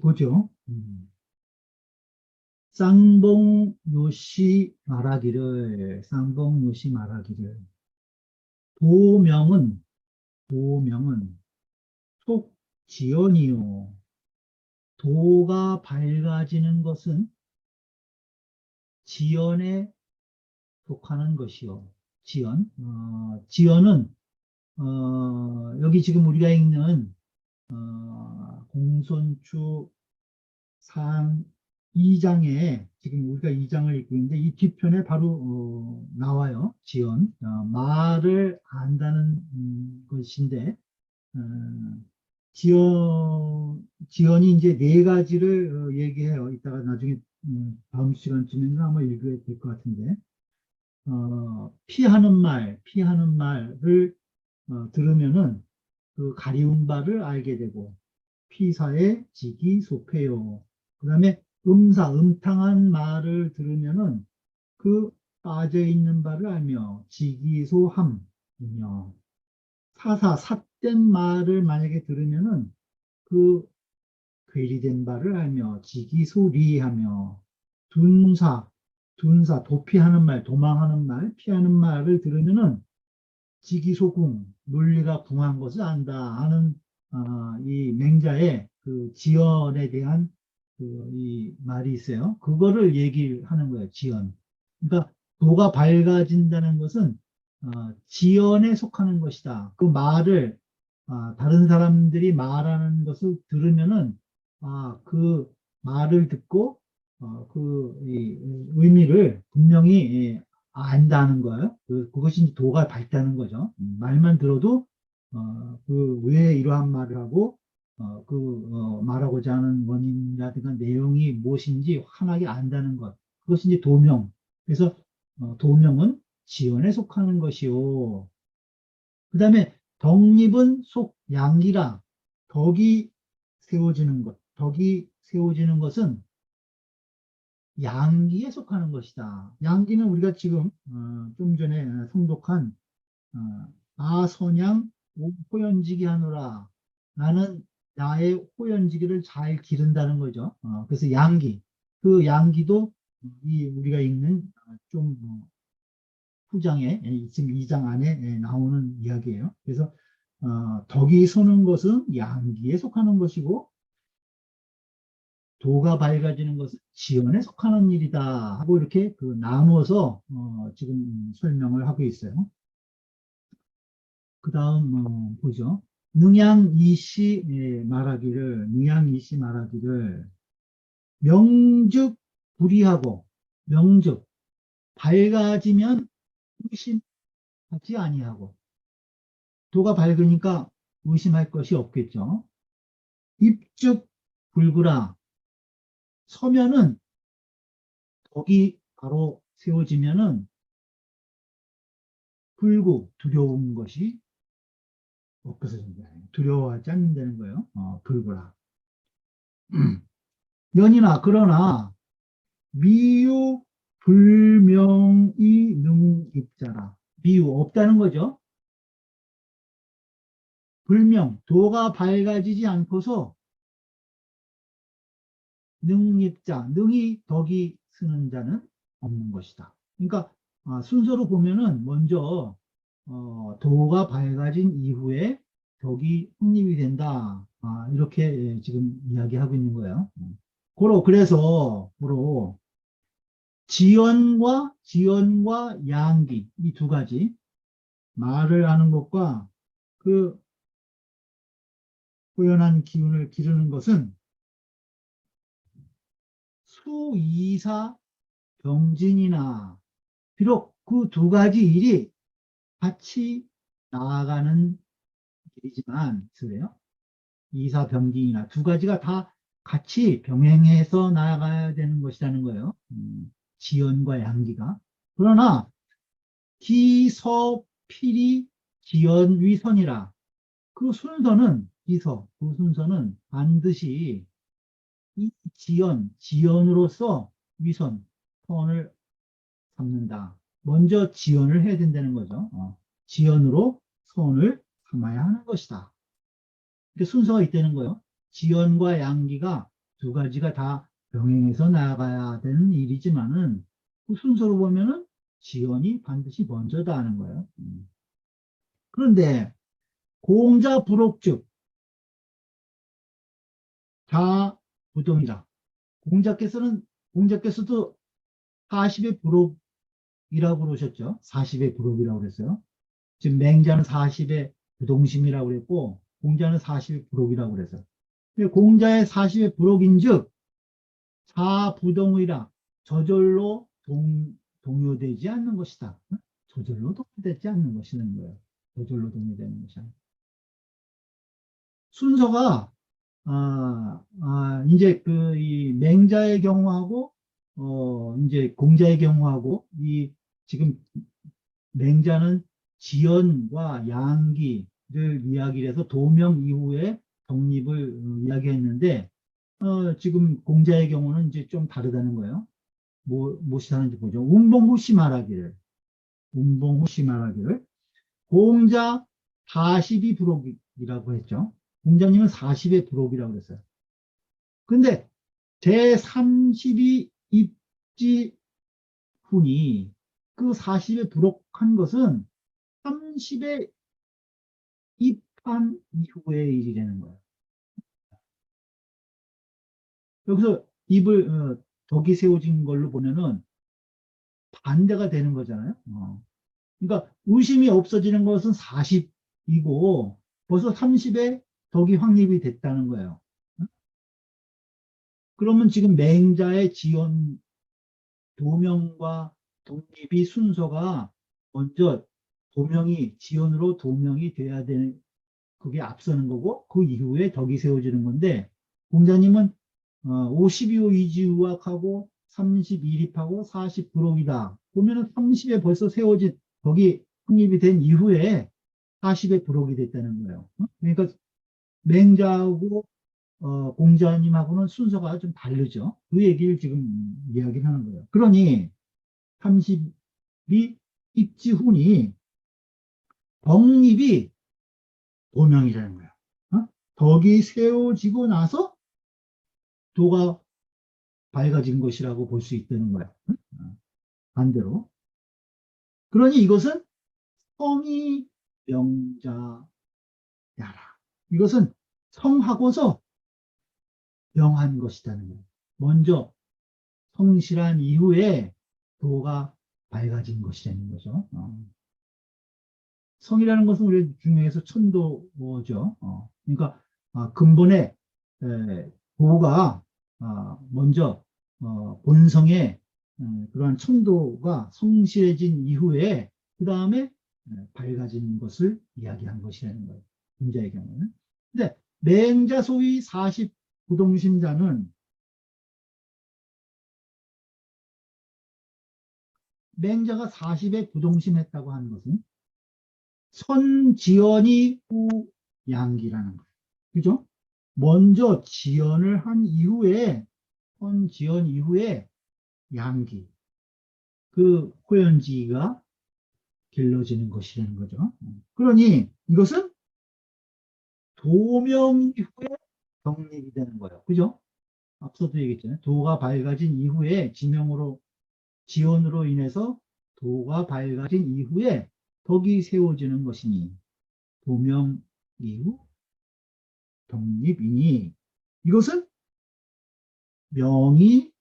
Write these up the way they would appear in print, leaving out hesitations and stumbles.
보죠. 쌍봉요시 말하기를 도명은 속지연이요. 도가 밝아지는 것은 지연에 속하는 것이요. 지연은 여기 지금 우리가 읽는 공손추 상 2장에 지금 우리가 2장을 읽고 있는데 이 뒤편에 바로 나와요. 지연. 말을 안다는 것인데 어, 지연이 이제 네 가지를 얘기해요. 이따가 나중에 다음 시간쯤에는 아마 읽어야 될 것 같은데 피하는 말을 들으면은 그 가리운 바를 알게 되고 피사에 지기 소패요. 그 다음에 음탕한 말을 들으면은 그 빠져 있는 바를 알며 지기소함이며 삿된 말을 만약에 들으면은 그 괴리된 바를 알며 지기소리하며 도피하는 말, 도망하는 말, 피하는 말을 들으면은 지기소궁, 논리가 궁한 것을 안다 하는 이 맹자의 그 지연에 대한 이 말이 있어요. 그거를 얘기하는 거예요. 지연. 그러니까 도가 밝아진다는 것은 지연에 속하는 것이다. 그 말을 다른 사람들이 말하는 것을 들으면은 그 말을 듣고 이 의미를 분명히 안다는 거예요. 그것이 이제 도가 밝다는 거죠. 말만 들어도 왜 이러한 말을 하고 말하고자 하는 원인이라든가 내용이 무엇인지 환하게 안다는 것. 그것이 이제 도명. 그래서 도명은 지연에 속하는 것이요. 그 다음에 덕립은 속 양기라. 덕이 세워지는 것은 양기에 속하는 것이다. 양기는 우리가 지금 좀 전에 통독한 아선양 호연지기 하노라. 나는 나의 호연지기를 잘 기른다는 거죠. 그래서 양기. 그 양기도 우리가 읽는 좀 후장에 지금 2장 안에 나오는 이야기예요. 그래서 덕이 서는 것은 양기에 속하는 것이고 도가 밝아지는 것은 지연에 속하는 일이다 하고 이렇게 나누어서 지금 설명을 하고 있어요. 그 다음 보죠. 능양이시 말하기를 명즉 불이하고 명즉 밝아지면 의심하지 아니하고 도가 밝으니까 의심할 것이 없겠죠. 입즉 불구라 서면은 덕이 바로 세워지면은 불구 두려운 것이 없어진다. 두려워하지 않는다는 거예요. 불구라. 연이나 그러나 미유 불명이 능입자라. 미유 없다는 거죠. 불명 도가 밝아지지 않고서 능입자 능이 덕이 쓰는 자는 없는 것이다. 그러니까 순서로 보면은 먼저 도가 밝아진 이후에 덕이 확립이 된다. 이렇게 지금 이야기하고 있는 거예요. 그래서 지연과 양기 이 두 가지 말을 하는 것과 그 호연한 기운을 기르는 것은 수이사 병진이나 비록 그 두 가지 일이 같이 나아가는 일이지만 그래요. 이사 병진이나 두 가지가 다 같이 병행해서 나아가야 되는 것이라는 거예요. 지연과 양기가. 그러나 기서필이 지연위선이라 그 순서는 그 순서는 반드시 이 지연으로서 선을 삼는다. 먼저 지연을 해야 된다는 거죠. 지연으로 선을 삼아야 하는 것이다. 이렇게 순서가 있다는 거예요. 지연과 양기가 두 가지가 다 병행해서 나아가야 되는 일이지만은 그 순서로 보면은 지연이 반드시 먼저다 하는 거예요. 그런데 공자 불옥즉 자부동이라. 공자께서도 40의 불옥이라고 그러셨죠. 40의 불옥이라고 그랬어요. 지금 맹자는 40의 부동심이라고 그랬고 공자는 40의 불옥이라고 그랬어요. 공자의 40의 불옥인즉 사부동의라 저절로 동요되지 않는 것이다. 저절로 동요되지 않는 것이라는 거예요. 저절로 동요되는 것이 아니라. 순서가 이제 이 맹자의 경우하고 이제 공자의 경우하고 이 지금 맹자는 지연과 양기를 이야기를 해서 도명 이후에 독립을 이야기했는데 지금 공자의 경우는 이제 좀 다르다는 거예요. 무엇이 다른지 보죠. 운봉후시 말하기를 공자 40이 부록이라고 했죠. 공자님은 40의 부록이라고 그랬어요. 근데 제32 입지 훈이 그 40에 부록한 것은 30에 입한 이후의 일이라는 거예요. 여기서 입을 덕이 세워진 걸로 보면은 반대가 되는 거잖아요. 그러니까 의심이 없어지는 것은 40이고 벌써 30에 덕이 확립이 됐다는 거예요. 그러면 지금 맹자의 지연 도명과 독립이 순서가 먼저 지연으로 도명이 돼야 되는 그게 앞서는 거고 그 이후에 덕이 세워지는 건데 공자님은 52호 이지우학하고 31입하고 40 부록이다. 보면은 30에 벌써 세워진 덕이 확립이 된 이후에 40에 부록이 됐다는 거예요. 그러니까 맹자하고 공자님하고는 순서가 좀 다르죠. 그 얘기를 지금 이야기를 하는 거예요. 그러니 30이 입지훈이 덕립이 도명이라는 거예요. 덕이 세워지고 나서 도가 밝아진 것이라고 볼 수 있다는 거예요. 반대로. 그러니 이것은 성이 명자야라. 이것은 성하고서 명한 것이라는 거예요. 먼저 성실한 이후에 도가 밝아진 것이라는 거죠. 성이라는 것은 우리 중에서 천도죠. 그러니까 근본에 도가 먼저 본성의 그러한 천도가 성실해진 이후에 그 다음에 밝아진 것을 이야기한 것이라는 거예요. 공자의 경우는. 근데 맹자 소위 40부동심자는 맹자가 40에 부동심했다고 하는 것은 선지연이 후 양기라는 거예요. 그죠? 먼저 지연을 한 이후에 선지연 이후에 양기 그 호연지가 길러지는 것이라는 거죠. 그러니 이것은 도명 이후에 정립이 되는 거예요. 그죠? 앞서도 얘기했잖아요. 도가 밝아진 이후에 지연으로 인해서 도가 밝아진 이후에 덕이 세워지는 것이니 도명 이후 독립이니 이것은 명이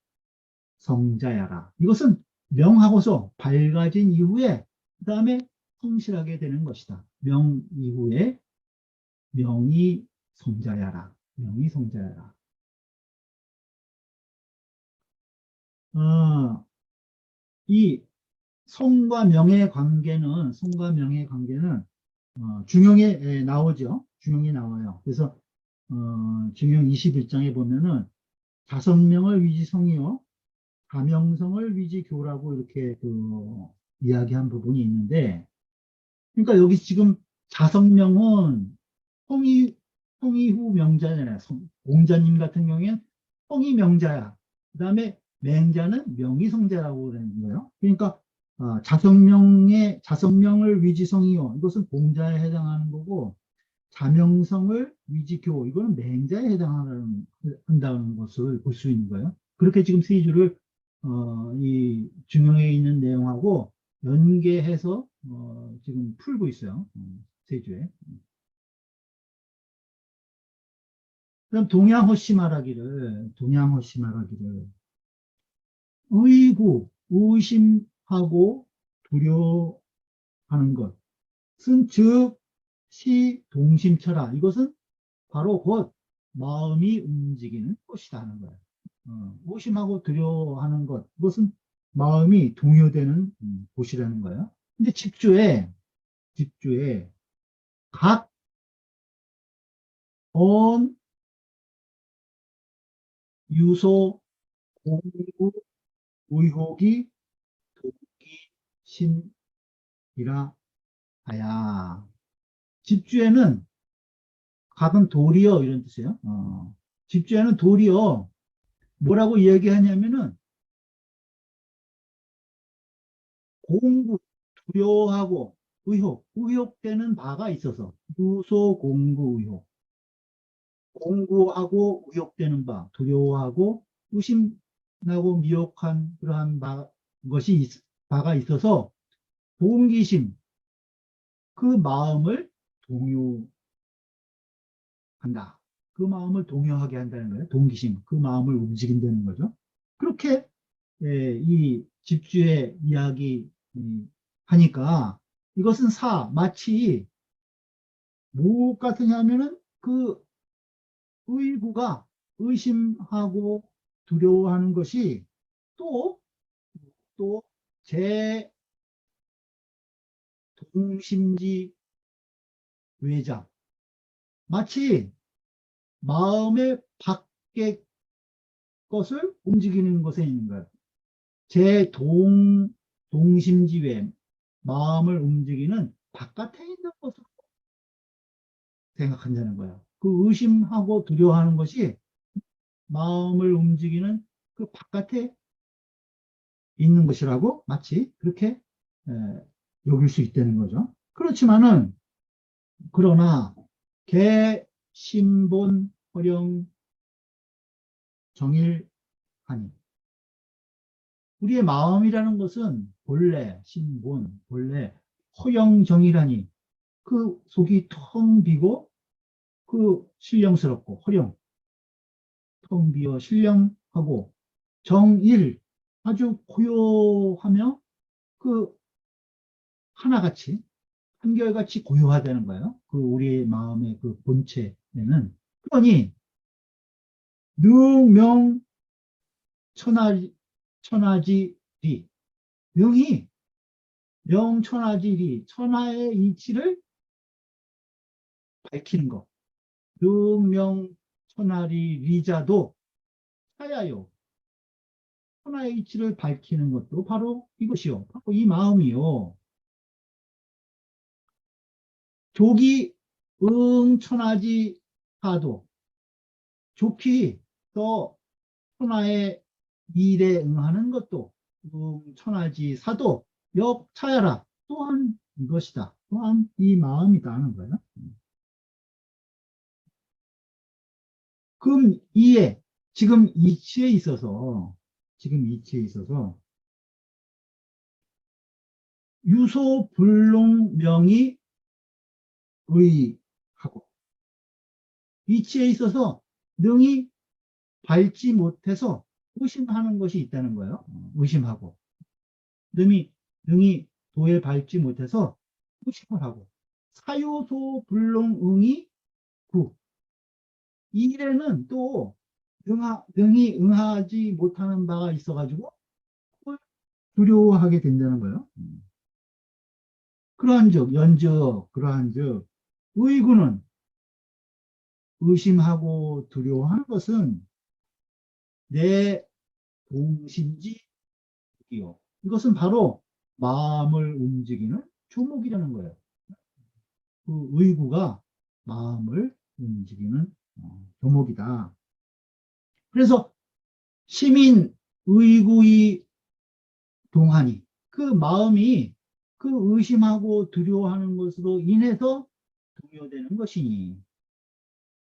성자야라. 이것은 명하고서 밝아진 이후에 그 다음에 성실하게 되는 것이다. 명 이후에 명이 성자야라. 명이 성자야라. 이 성과 명의 관계는 중용에 나오죠. 중용이 나와요. 그래서 중용 21장에 보면은 자성명을 위지성이요 가명성을 위지교라고 이렇게 이야기한 부분이 있는데, 그러니까 여기 지금 자성명은 성이후 명자잖아요. 공자님 같은 경우에는 성이 명자야. 그 다음에 맹자는 명의성자라고 그러는 거예요. 그러니까 자성명을 위지성이요. 이것은 공자에 해당하는 거고, 자명성을 위지교, 이거는 맹자에 한다는 것을 볼 수 있는 거예요. 그렇게 지금 세 줄을 이 중용에 있는 내용하고 연계해서 지금 풀고 있어요. 세 주에. 그럼 동양허씨 말하기를 의구, 의심하고 두려워하는 것은 즉 시 동심처라. 이것은 바로 곧 마음이 움직이는 것이다 하는 거예요. 의심하고 두려워하는 것, 이것은 마음이 동요되는 곳이라는 거예요. 근데 집주에 각 언, 유소, 공구, 의혹이 동기심이라 하야. 집주에는 각은 도리어 이런 뜻이에요. 집주에는 도리어 뭐라고 이야기하냐면은 공부, 두려워하고 의혹되는 바가 있어서 유소 공구 의혹, 공부하고 의혹되는 바, 두려워하고 의심나고 미혹한 그러한 바가 있어서 동기심, 그 마음을 동요한다. 그 마음을 동요하게 한다는 거예요. 동기심, 그 마음을 움직인다는 거죠. 그렇게 이 집주의 이야기 하니까 이것은 마치 무엇 같으냐 하면은 그 의구가 의심하고 두려워하는 것이 또, 제 동심지 외장, 마치 마음의 밖의 것을 움직이는 것에 있는 거예요. 동심지외, 마음을 움직이는 바깥에 있는 것으로 생각한다는 거예요. 그 의심하고 두려워하는 것이 마음을 움직이는 그 바깥에 있는 것이라고 마치 그렇게 여길 수 있다는 거죠. 그러나 개, 신본, 허령, 정일하니 우리의 마음이라는 것은 본래 신본, 본래 허영정이라니 그 속이 텅 비고 그 신령스럽고 텅 비어 신령하고 정일 아주 고요하며 그 하나같이 한결같이 고요하다는 거예요. 그 우리의 마음의 그 본체에는 그러니 능명 천하지리 명이 명천하지리 천하의 이치를 밝히는 것 능명천하리 리자도 차야요 천하의 이치를 밝히는 것도 바로 이것이요 바로 이 마음이요 족이 응천하지 하도 족히 또 천하의 일에 응하는 것도 응천하지 사도 역차야라 또한 이것이다 또한 이 마음이다 하는 거예요. 그럼 지금 이치에 있어서 유소 불능명이 의하고 이치에 있어서 능이 밟지 못해서 의심하는 것이 있다는 거예요. 의심하고 능이 도에 밟지 못해서 의심을 하고 사요소 불능응이 구 일에는 또 능이 응하지 못하는 바가 있어가지고 그걸 두려워하게 된다는 거예요. 그러한즉 의구는 의심하고 두려워하는 것은 내 동심지이요. 이것은 바로 마음을 움직이는 조목이라는 거예요. 그 의구가 마음을 움직이는 조목이다. 그래서 시민 의구의 동하니 그 마음이 그 의심하고 두려워하는 것으로 인해서 동요되는 것이니.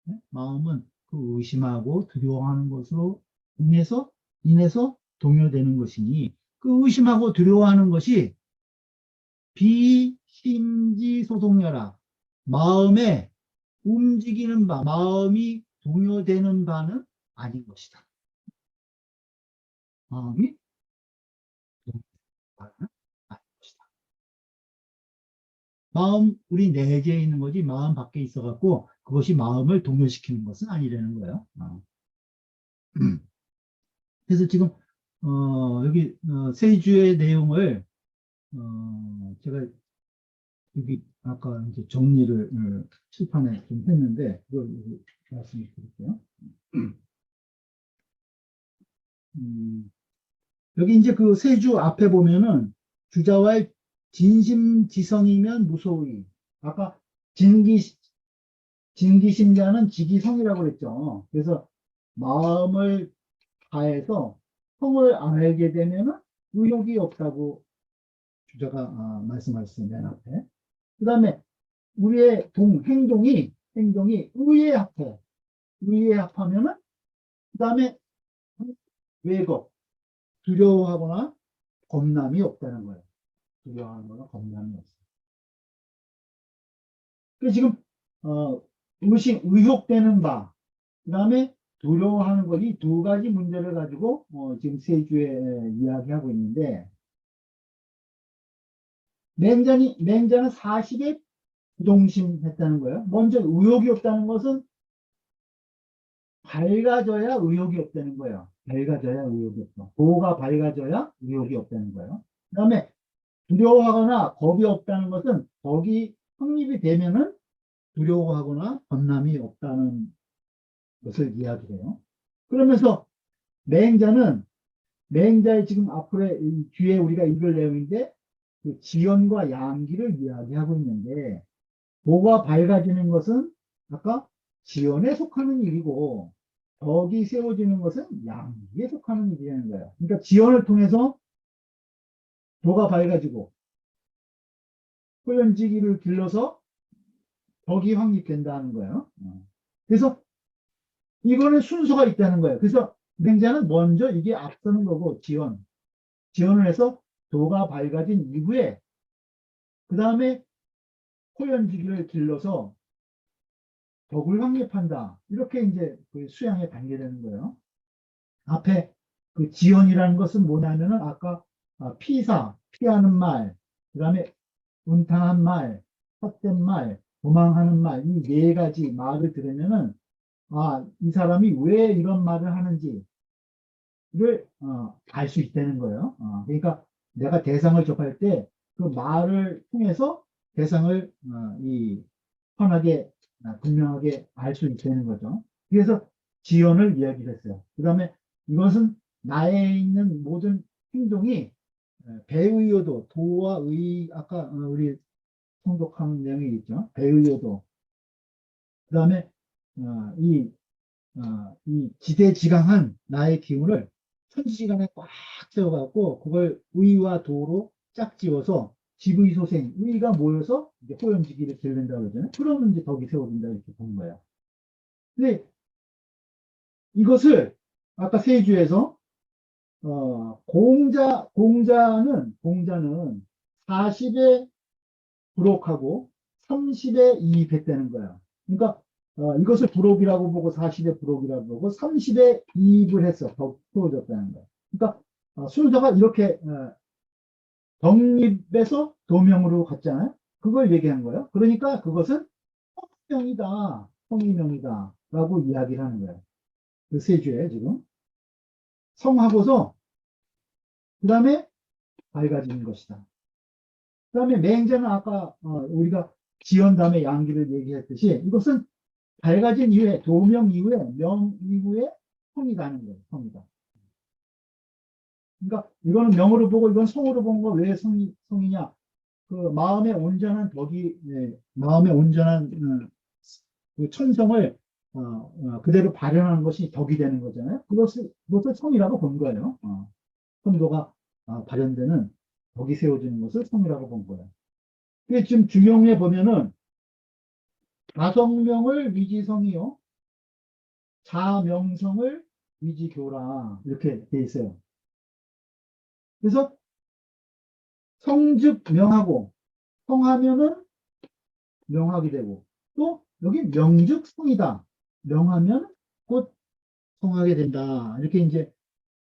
네? 마음은 그 의심하고 두려워하는 것으로 인해서 동요되는 것이니 그 의심하고 두려워하는 것이 비심지소동여라. 마음에 움직이는 바, 마음이 동요되는 바는 아닌 것이다. 마음이 동요되는 바는 아닌 것이다. 마음, 우리 내재에 있는 거지 마음 밖에 있어갖고 그것이 마음을 동요시키는 것은 아니라는 거예요. 그래서 지금 여기 세주의 내용을 제가 여기 아까 이제 정리를 칠판에 좀 했는데 그걸 말씀을 드릴게요. 여기 이제 그 세주 앞에 보면은 주자와의 진심지성이면 무소의. 아까 진기심자는 지기성이라고 그랬죠. 그래서 마음을 다해서 성을 알게 되면은 의욕이 없다고 주자가 말씀하셨어요. 맨 앞에. 그 다음에 우리의 행동이 의에 합해. 의에 합하면은 그 다음에 왜곡, 두려워하거나 겁남이 없다는 거예요. 두려워하거나 겁남이 없어요. 그래서 지금 의혹되는 바, 그 다음에 두려워하는 것, 이 두 가지 문제를 가지고 지금 세주에 이야기하고 있는데 맹자는 40에 부동심했다는 거예요. 먼저 의욕이 없다는 것은 밝아져야 의욕이 없다는 거예요. 밝아져야 의욕이 없어. 도가 밝아져야 의욕이 없다는 거예요. 그 다음에 두려워하거나 겁이 없다는 것은 겁이 확립이 되면은 두려워하거나 겁남이 없다는 것을 이야기해요. 그러면서 맹자의 지금 앞으로 뒤에 우리가 읽을 내용인데 그 지연과 양기를 이야기하고 있는데 도가 밝아지는 것은 아까 지연에 속하는 일이고 덕이 세워지는 것은 양기에 속하는 일이라는 거예요. 그러니까 지연을 통해서 도가 밝아지고 호연지기를 길러서 덕이 확립된다는 거예요. 그래서 이거는 순서가 있다는 거예요. 그래서 맹자는 먼저 이게 앞서는 거고 지연을 해서 도가 밝아진 이후에 그 다음에 호연지기를 길러서 덕을 확립한다. 이렇게 이제 그 수양에 단계되는 거예요. 앞에 그 지연이라는 것은 뭐냐면은 아까 피하는 말, 그 다음에 운탕한 말, 헛된 말, 도망하는 말, 이 네 가지 말을 들으면은 이 사람이 왜 이런 말을 하는지를 알 수 있다는 거예요. 그러니까 내가 대상을 접할 때 그 말을 통해서 대상을 편하게 분명하게 알 수 있다는 거죠. 그래서 지연을 이야기했어요. 그 다음에 이것은 나에 있는 모든 행동이 배의여도 도와 의 아까 우리 통독하는 내용이 있죠. 배의여도 그 다음에 이 지대지강한 나의 기운을 천지지간에 꽉 채워갖고 그걸 의와 도로 짝지어서 지의소생, 의가 모여서 이제 호연지기를 기른다고 그러잖아요. 그러면 이제 덕이 세워진다 이렇게 보는 거예요. 근데 이것을 아까 세주에서 공자는 40에 부록하고 30에 이입했다는 거야. 그러니까 이것을 부록이라고 보고 40에 부록이라고 보고 30에 이입을 해서 더 풀어졌다는 거야. 그러니까 순서가 이렇게 덕립에서 도명으로 갔잖아요. 그걸 얘기한 거예요. 그러니까 그것은 성의명이다 라고 이야기를 하는 거예요. 그 세주에 지금 성하고서 그 다음에 밝아지는 것이다. 그 다음에 맹자는 아까 우리가 지연 다음에 양기를 얘기했듯이 이것은 밝아진 이후에 도명 이후에 명 이후에 성이 가는 거예요. 성이다. 그러니까 이거는 명으로 보고 이건 성으로 본 거 왜 성이냐? 그 마음의 온전한 덕이 마음의 온전한 그 천성을 그대로 발현하는 것이 덕이 되는 거잖아요. 그것을 성이라고 본 거예요. 성도가 발현되는 덕이 세워지는 것을 성이라고 본 거예요. 그게 지금 중용에 보면은 자성명을 위지성이요. 자명성을 위지교라. 이렇게 돼 있어요. 그래서 성즉 명하고, 성하면은 명하게 되고, 또 여기 명즉 성이다. 명하면 곧 성하게 된다. 이렇게 이제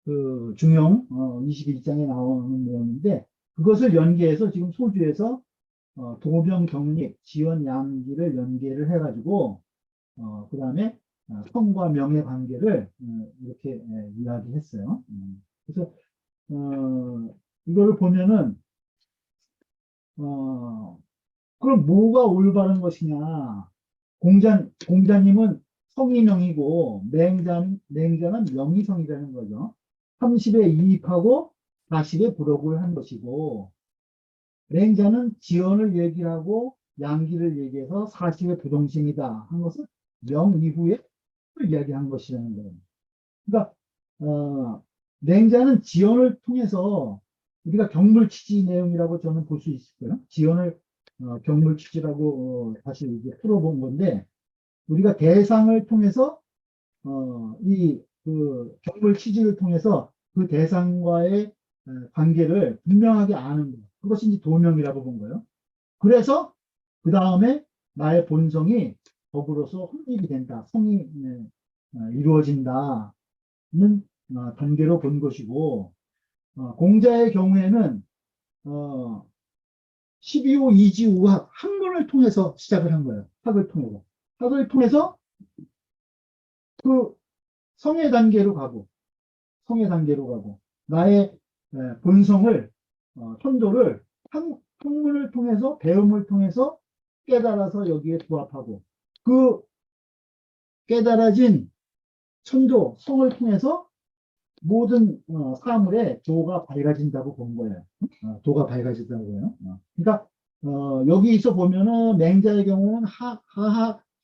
그 중용 21장에 나오는 내용인데, 그것을 연계해서 지금 소주에서 도병, 경립, 지연, 양기를 연계를 해가지고 그 다음에 성과 명의 관계를 이렇게 이야기했어요. 그래서 이거를 보면은 어, 그럼 뭐가 올바른 것이냐? 공자님은 성이명이고 맹자는 명의성이라는 거죠. 30에 이입하고 40에 부록을 한 것이고 맹자는 지연을 얘기하고 양기를 얘기해서 40의 부동식이다 한 것은 명 이후에 이야기한 것이라는 거예요. 그러니까 맹자는 지연을 통해서 우리가 경물치지 내용이라고 저는 볼 수 있을 거예요. 지연을 경물치지라고 다시 이제 풀어본 건데 우리가 대상을 통해서 이 그 경물치지를 통해서 그 대상과의 관계를 분명하게 아는 것. 그것이 이제 도명이라고 본 거예요. 그래서 그 다음에 나의 본성이 법으로서 확립이 된다. 성이 이루어진다는 단계로 본 것이고 공자의 경우에는 어, 12호 이지우학 학문을 통해서 시작을 한 거예요. 학을 통해서. 학을 통해서 그 성의 단계로 가고 성의 단계로 가고 나의 본성을 천도를 학문을 통해서 배움을 통해서 깨달아서 여기에 부합하고 그 깨달아진 천도 성을 통해서 모든 사물의 도가 밝아진다고 본 거예요. 도가 밝아진다고요. 그러니까 여기서 보면은 맹자의 경우는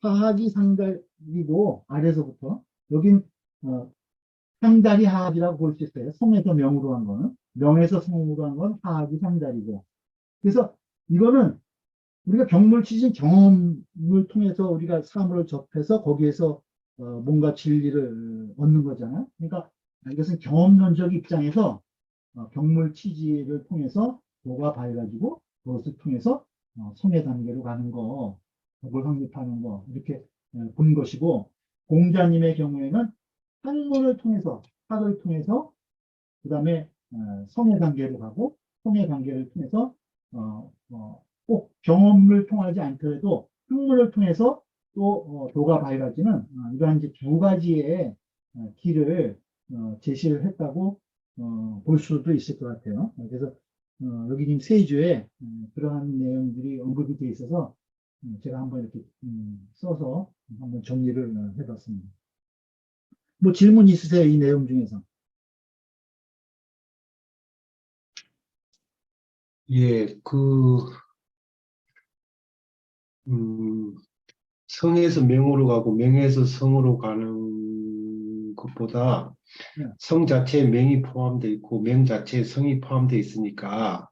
하하기 상달이고 아래서부터 여긴 상달이 하하기라고 볼 수 있어요. 성에서 명으로 한 거는 명에서 성으로 한 건 하하기 상달이고 그래서 이거는 우리가 경물치신 경험을 통해서 우리가 사물을 접해서 거기에서 뭔가 진리를 얻는 거잖아요. 그러니까 이것은 경험론적 입장에서 경물치지를 통해서 도가 밝아지고 그것을 통해서 성의 단계로 가는 거, 법을 확립하는 거 이렇게 본 것이고 공자님의 경우에는 학문을 통해서 학을 통해서 그 다음에 성의 단계로 가고 성의 단계를 통해서 꼭 경험을 통하지 않더라도 학문을 통해서 또 도가 밝아지는 이러한 이제 두 가지의 길을 제시를 했다고 볼 수도 있을 것 같아요. 그래서 여기 지금 세주에 그러한 내용들이 언급이 되어 있어서 제가 한번 이렇게 써서 한번 정리를 해봤습니다. 뭐 질문 있으세요? 이 내용 중에서? 예, 음, 성에서 명으로 가고 명에서 성으로 가는 것보다 네. 성 자체에 명이 포함되어 있고 명 자체에 성이 포함되어 있으니까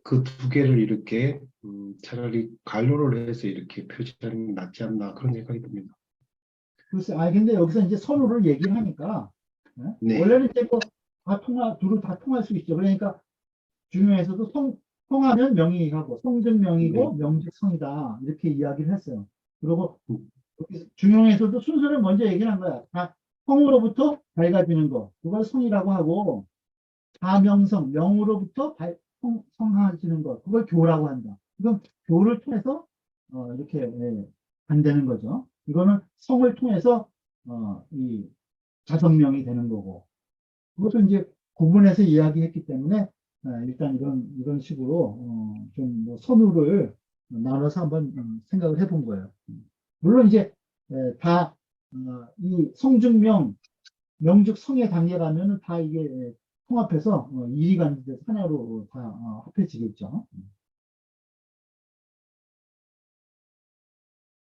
그 두 개를 이렇게 차라리 갈로를 해서 이렇게 표시하는 게 낫지 않나 그런 생각이 듭니다. 글쎄, 근데 여기서 이제 선호를 얘기를 하니까, 네, 원래는 이제 둘을 다 통할 수 있죠. 그러니까 중요해서도 성하면 명의하고, 성즉 네, 명이고, 명즉 성이다. 이렇게 이야기를 했어요. 그리고 음, 중용에서도 순서를 먼저 얘기를 한 거야. 다 성으로부터 밝아지는 거. 그걸 성이라고 하고, 다명성, 명으로부터 성하지는 것. 그걸 교라고 한다. 이건 교를 통해서, 이렇게, 간다는 거죠. 이거는 성을 통해서, 이 자성명이 되는 거고. 그것을 이제 구분해서 이야기했기 때문에, 일단 이런 식으로, 좀뭐 선후를 나눠서 한번 생각을 해본 거예요. 물론 이제, 이 성중명, 명즉 성의 단계라면은 다 이게 통합해서 일이 가는 데 하나로 다 합해지겠죠.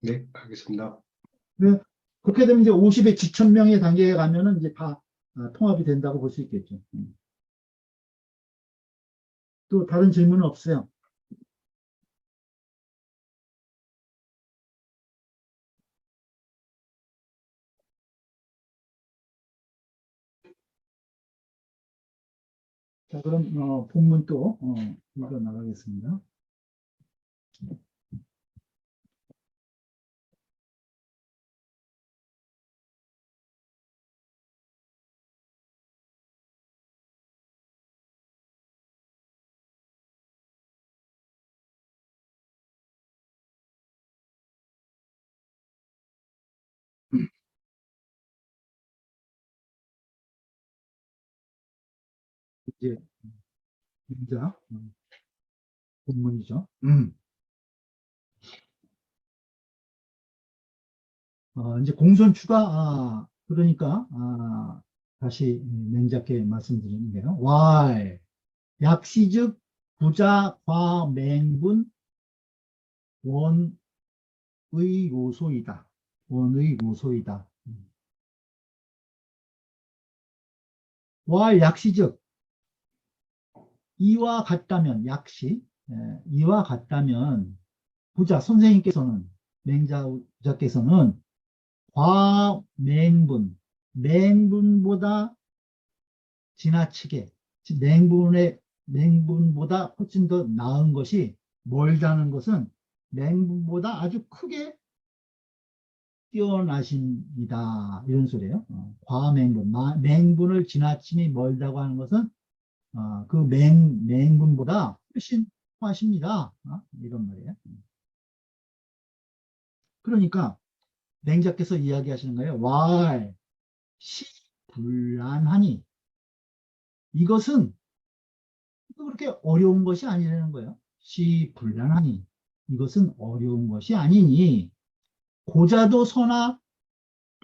네, 알겠습니다. 그- 그렇게 되면 이제 50의 지천명의 단계에 가면은 이제 다 통합이 된다고 볼 수 있겠죠. 또 다른 질문은 없어요. 자, 그럼 본문 또 읽어 나가겠습니다. 이제 문자 본문이죠. 이제 공선 추가, 그러니까, 다시 맹잡게 말씀드리는데요. 왈, 약시즉 부자, 과, 맹분, 원의 요소이다. 원의 요소이다. 왈, 약시즉, 이와 같다면, 약시, 이와 같다면, 부자, 선생님께서는, 맹자께서는, 과맹분, 맹분보다 지나치게, 맹분보다 훨씬 더 나은 것이 멀다는 것은 맹분보다 아주 크게 뛰어나십니다. 이런 소리예요. 과맹분, 맹분을 지나침이 멀다고 하는 것은 그 맹분보다 훨씬 하십니다. 이런 말이에요. 그러니까 맹자께서 이야기하시는 거예요. 왈, 시, 불란하니 이것은 그렇게 어려운 것이 아니라는 거예요. 시 불란하니 이것은 어려운 것이 아니니 고자도 서나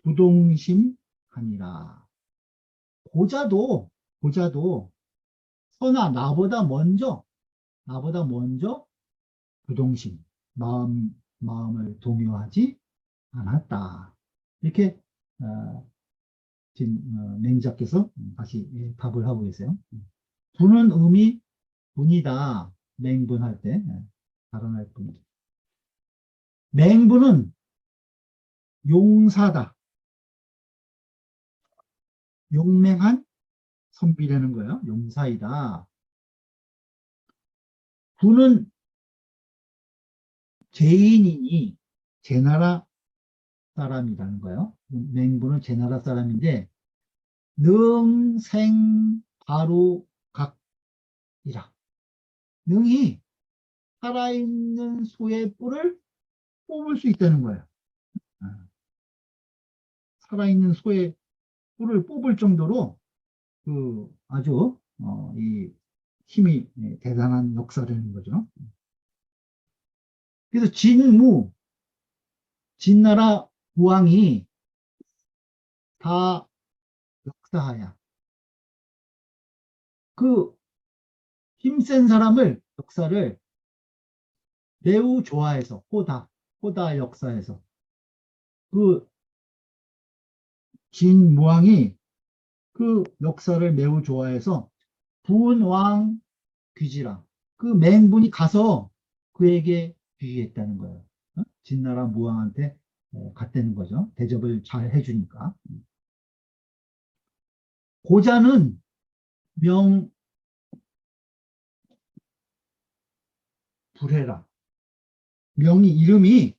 부동심하니라. 고자도 서나 나보다 먼저 부동심 마음을 동요하지 않았다. 이렇게 지금 맹자께서 다시 답을 하고 계세요. 분은 분이다. 맹분할 때 발언할 분. 맹분은 용사다. 용맹한 선비라는 거예요. 용사이다. 분은 죄인이니 제나라 사람이라는 거예요. 맹분은 제나라 사람인데 능생 바로 각이라. 능히 살아있는 소의 뿔을 뽑을 수 있다는 거예요. 살아있는 소의 뿔을 뽑을 정도로 아주 이 힘이 대단한 역사라는 거죠. 그래서 진나라 우왕이 다 역사하야. 그 힘센 사람을 역사를 매우 좋아해서 호다 역사에서 그 진무왕이 그 역사를 매우 좋아해서 분왕 귀지라 그 맹분이 가서 그에게 귀의했다는 거예요. 진나라 무왕한테 갔다는 거죠. 대접을 잘 해주니까. 고자는 불해라. 이름이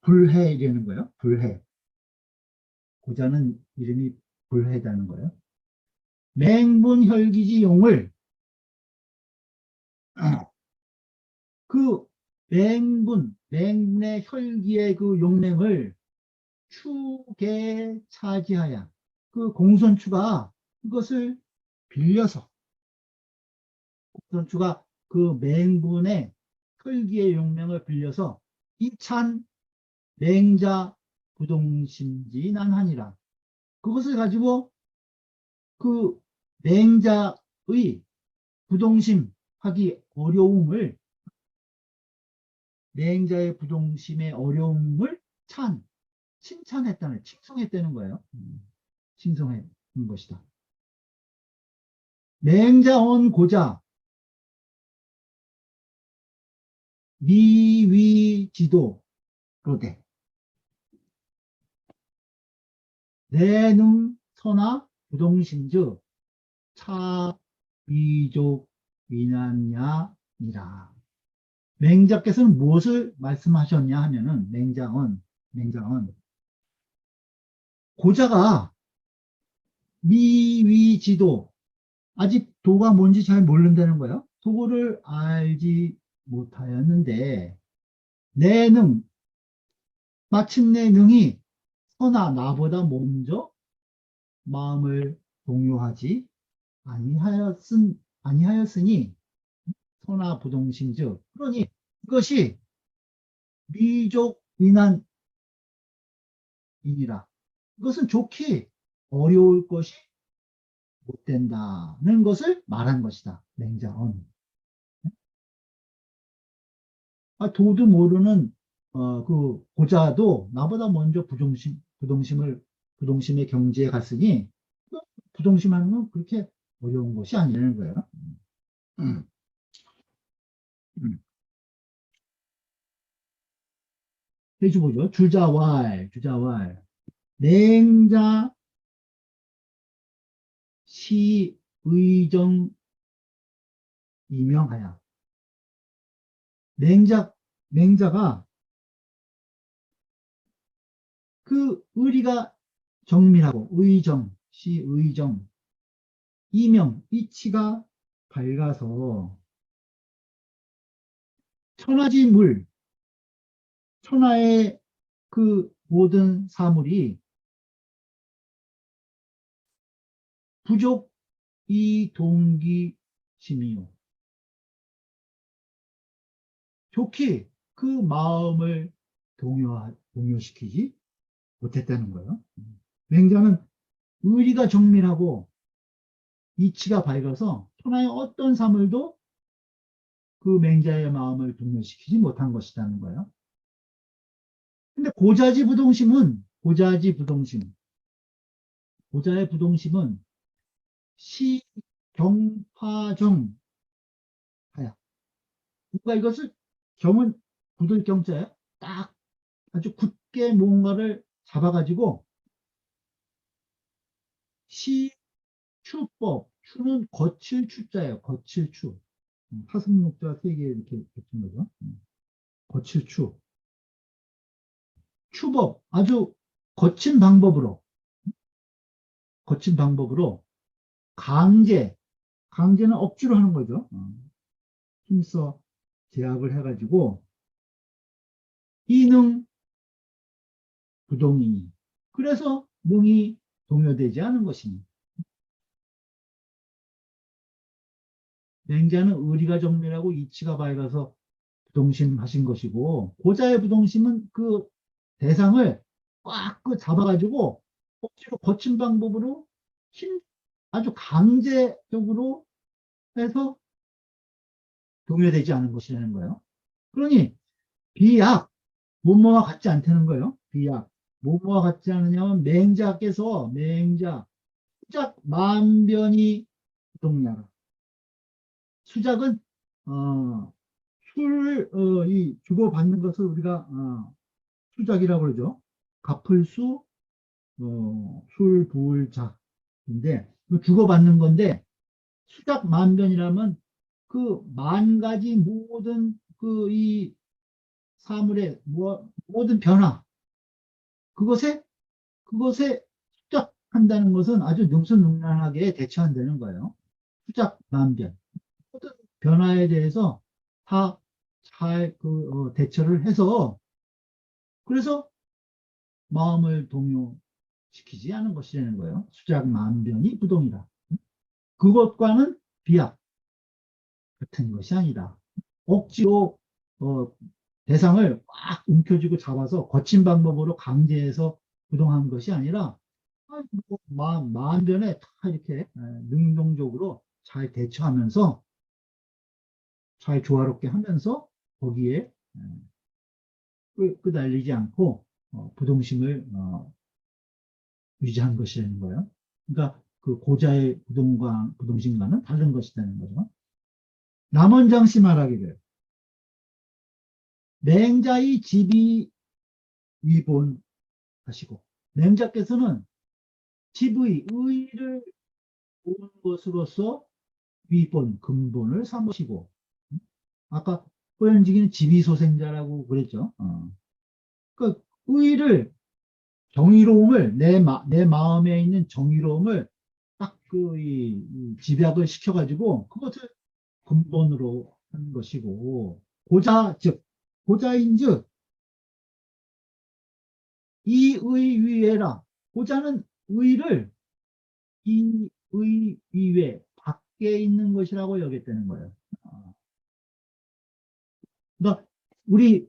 불해라는 거예요. 불해. 고자는 이름이 불해다는 거예요. 맹분혈기지 용을 그 맹분의 혈기의 그 용맹을 추게 차지하야. 그 공손추가 그것을 빌려서 공손추가 그 맹분의 혈기의 용맹을 빌려서 이찬 맹자 부동심지난하니라. 그것을 가지고 그 맹자의 부동심하기 어려움을 맹자의 부동심의 어려움을 칭송했다는 거예요. 칭송한 것이다. 맹자원 고자 미위지도 로대 내능 선화 부동심즉 위족 위난야니라. 맹자께서는 무엇을 말씀하셨냐 하면은 맹장은 고자가 미위지도 아직 도가 뭔지 잘 모른다는 거예요. 도를 알지 못하였는데 내능 마침내 능이 서나 나보다 먼저 마음을 동요하지 아니하였으니 서나 부동신즉 그러니 이것이 미족 위난이니라. 이것은 좋기 어려울 것이 못 된다는 것을 말한 것이다. 맹자언. 도도 모르는 그 고자도 나보다 먼저 부동심의 경지에 갔으니 부동심하는 건 그렇게 어려운 것이 아니라는 거예요. 음, 음. 페이지 보죠. 주자왈. 맹자 시 의정 이명하야. 맹자가 그 의리가 정밀하고 시 의정 이명 이치가 밝아서 천하의 그 모든 사물이 부족 이 동기심이요. 좋게 그 마음을 동요시키지 못했다는 거예요. 맹자는 의리가 정밀하고 이치가 밝아서 천하의 어떤 사물도 그 맹자의 마음을 동요시키지 못한 것이라는 거예요. 근데 고자의 부동심은 시경파정 하야. 그러니까 이것을 경은 굳을 경자에 딱 아주 굳게 뭔가를 잡아가지고 시추법, 추는 거칠 추자예요. 거칠 추. 파승록자 세 개 이렇게 붙은 거죠. 거칠 추. 추법, 아주 거친 방법으로 강제는 억지로 하는 거죠. 힘써 제압을 해가지고 이능 부동이니. 그래서 능이 동요되지 않은 것이니. 맹자는 의리가 정밀하고 이치가 밝아서 부동심하신 것이고 고자의 부동심은 그 대상을 꽉 그 잡아가지고 억지로 거친 방법으로 아주 강제적으로 해서 동요되지 않은 것이라는 거예요. 그러니 비약 뭐뭐와 같지 않다는 거예요. 비약 뭐뭐와 같지 않으냐면 맹자 수작 만변이 동냐라. 수작은 이 주고받는 것을 우리가 수작이라고 그러죠. 갑을수 술, 부을, 작인데 주고받는 건데 수작 만변이라면 그 만 가지 모든 그 이 사물의 모든 변화 그것에 수작한다는 것은 아주 능수능란하게 대처한다는 거예요. 수작 만변 모든 변화에 대해서 다 잘 대처를 해서 그래서 마음을 동요시키지 않은 것이라는 거예요. 수작 만변이 부동이다. 그것과는 비약 같은 것이 아니다. 억지로 대상을 꽉 움켜쥐고 잡아서 거친 방법으로 강제해서 부동한 것이 아니라 만변에 다 이렇게 능동적으로 잘 대처하면서 잘 조화롭게 하면서 거기에 끄달리지 않고 부동심을 유지한 것이라는 거예요. 그러니까 그 고자의 부동심과는 다른 것이라는 거죠. 남원장씨 말하기를 맹자의 집이 위본하시고 맹자께서는 집의 의의를 보는 것으로서 위본, 근본을 삼으시고, 아까 호연지기는 지비소생자라고 그랬죠. 그 의를, 정의로움을, 내 마음에 있는 정의로움을 딱 이 집약을 시켜가지고 그것을 근본으로 한 것이고, 고자, 즉, 고자인즉, 이의위외라. 고자는 의를 이의위외, 밖에 있는 것이라고 여겼다는 거예요. 그러니까 우리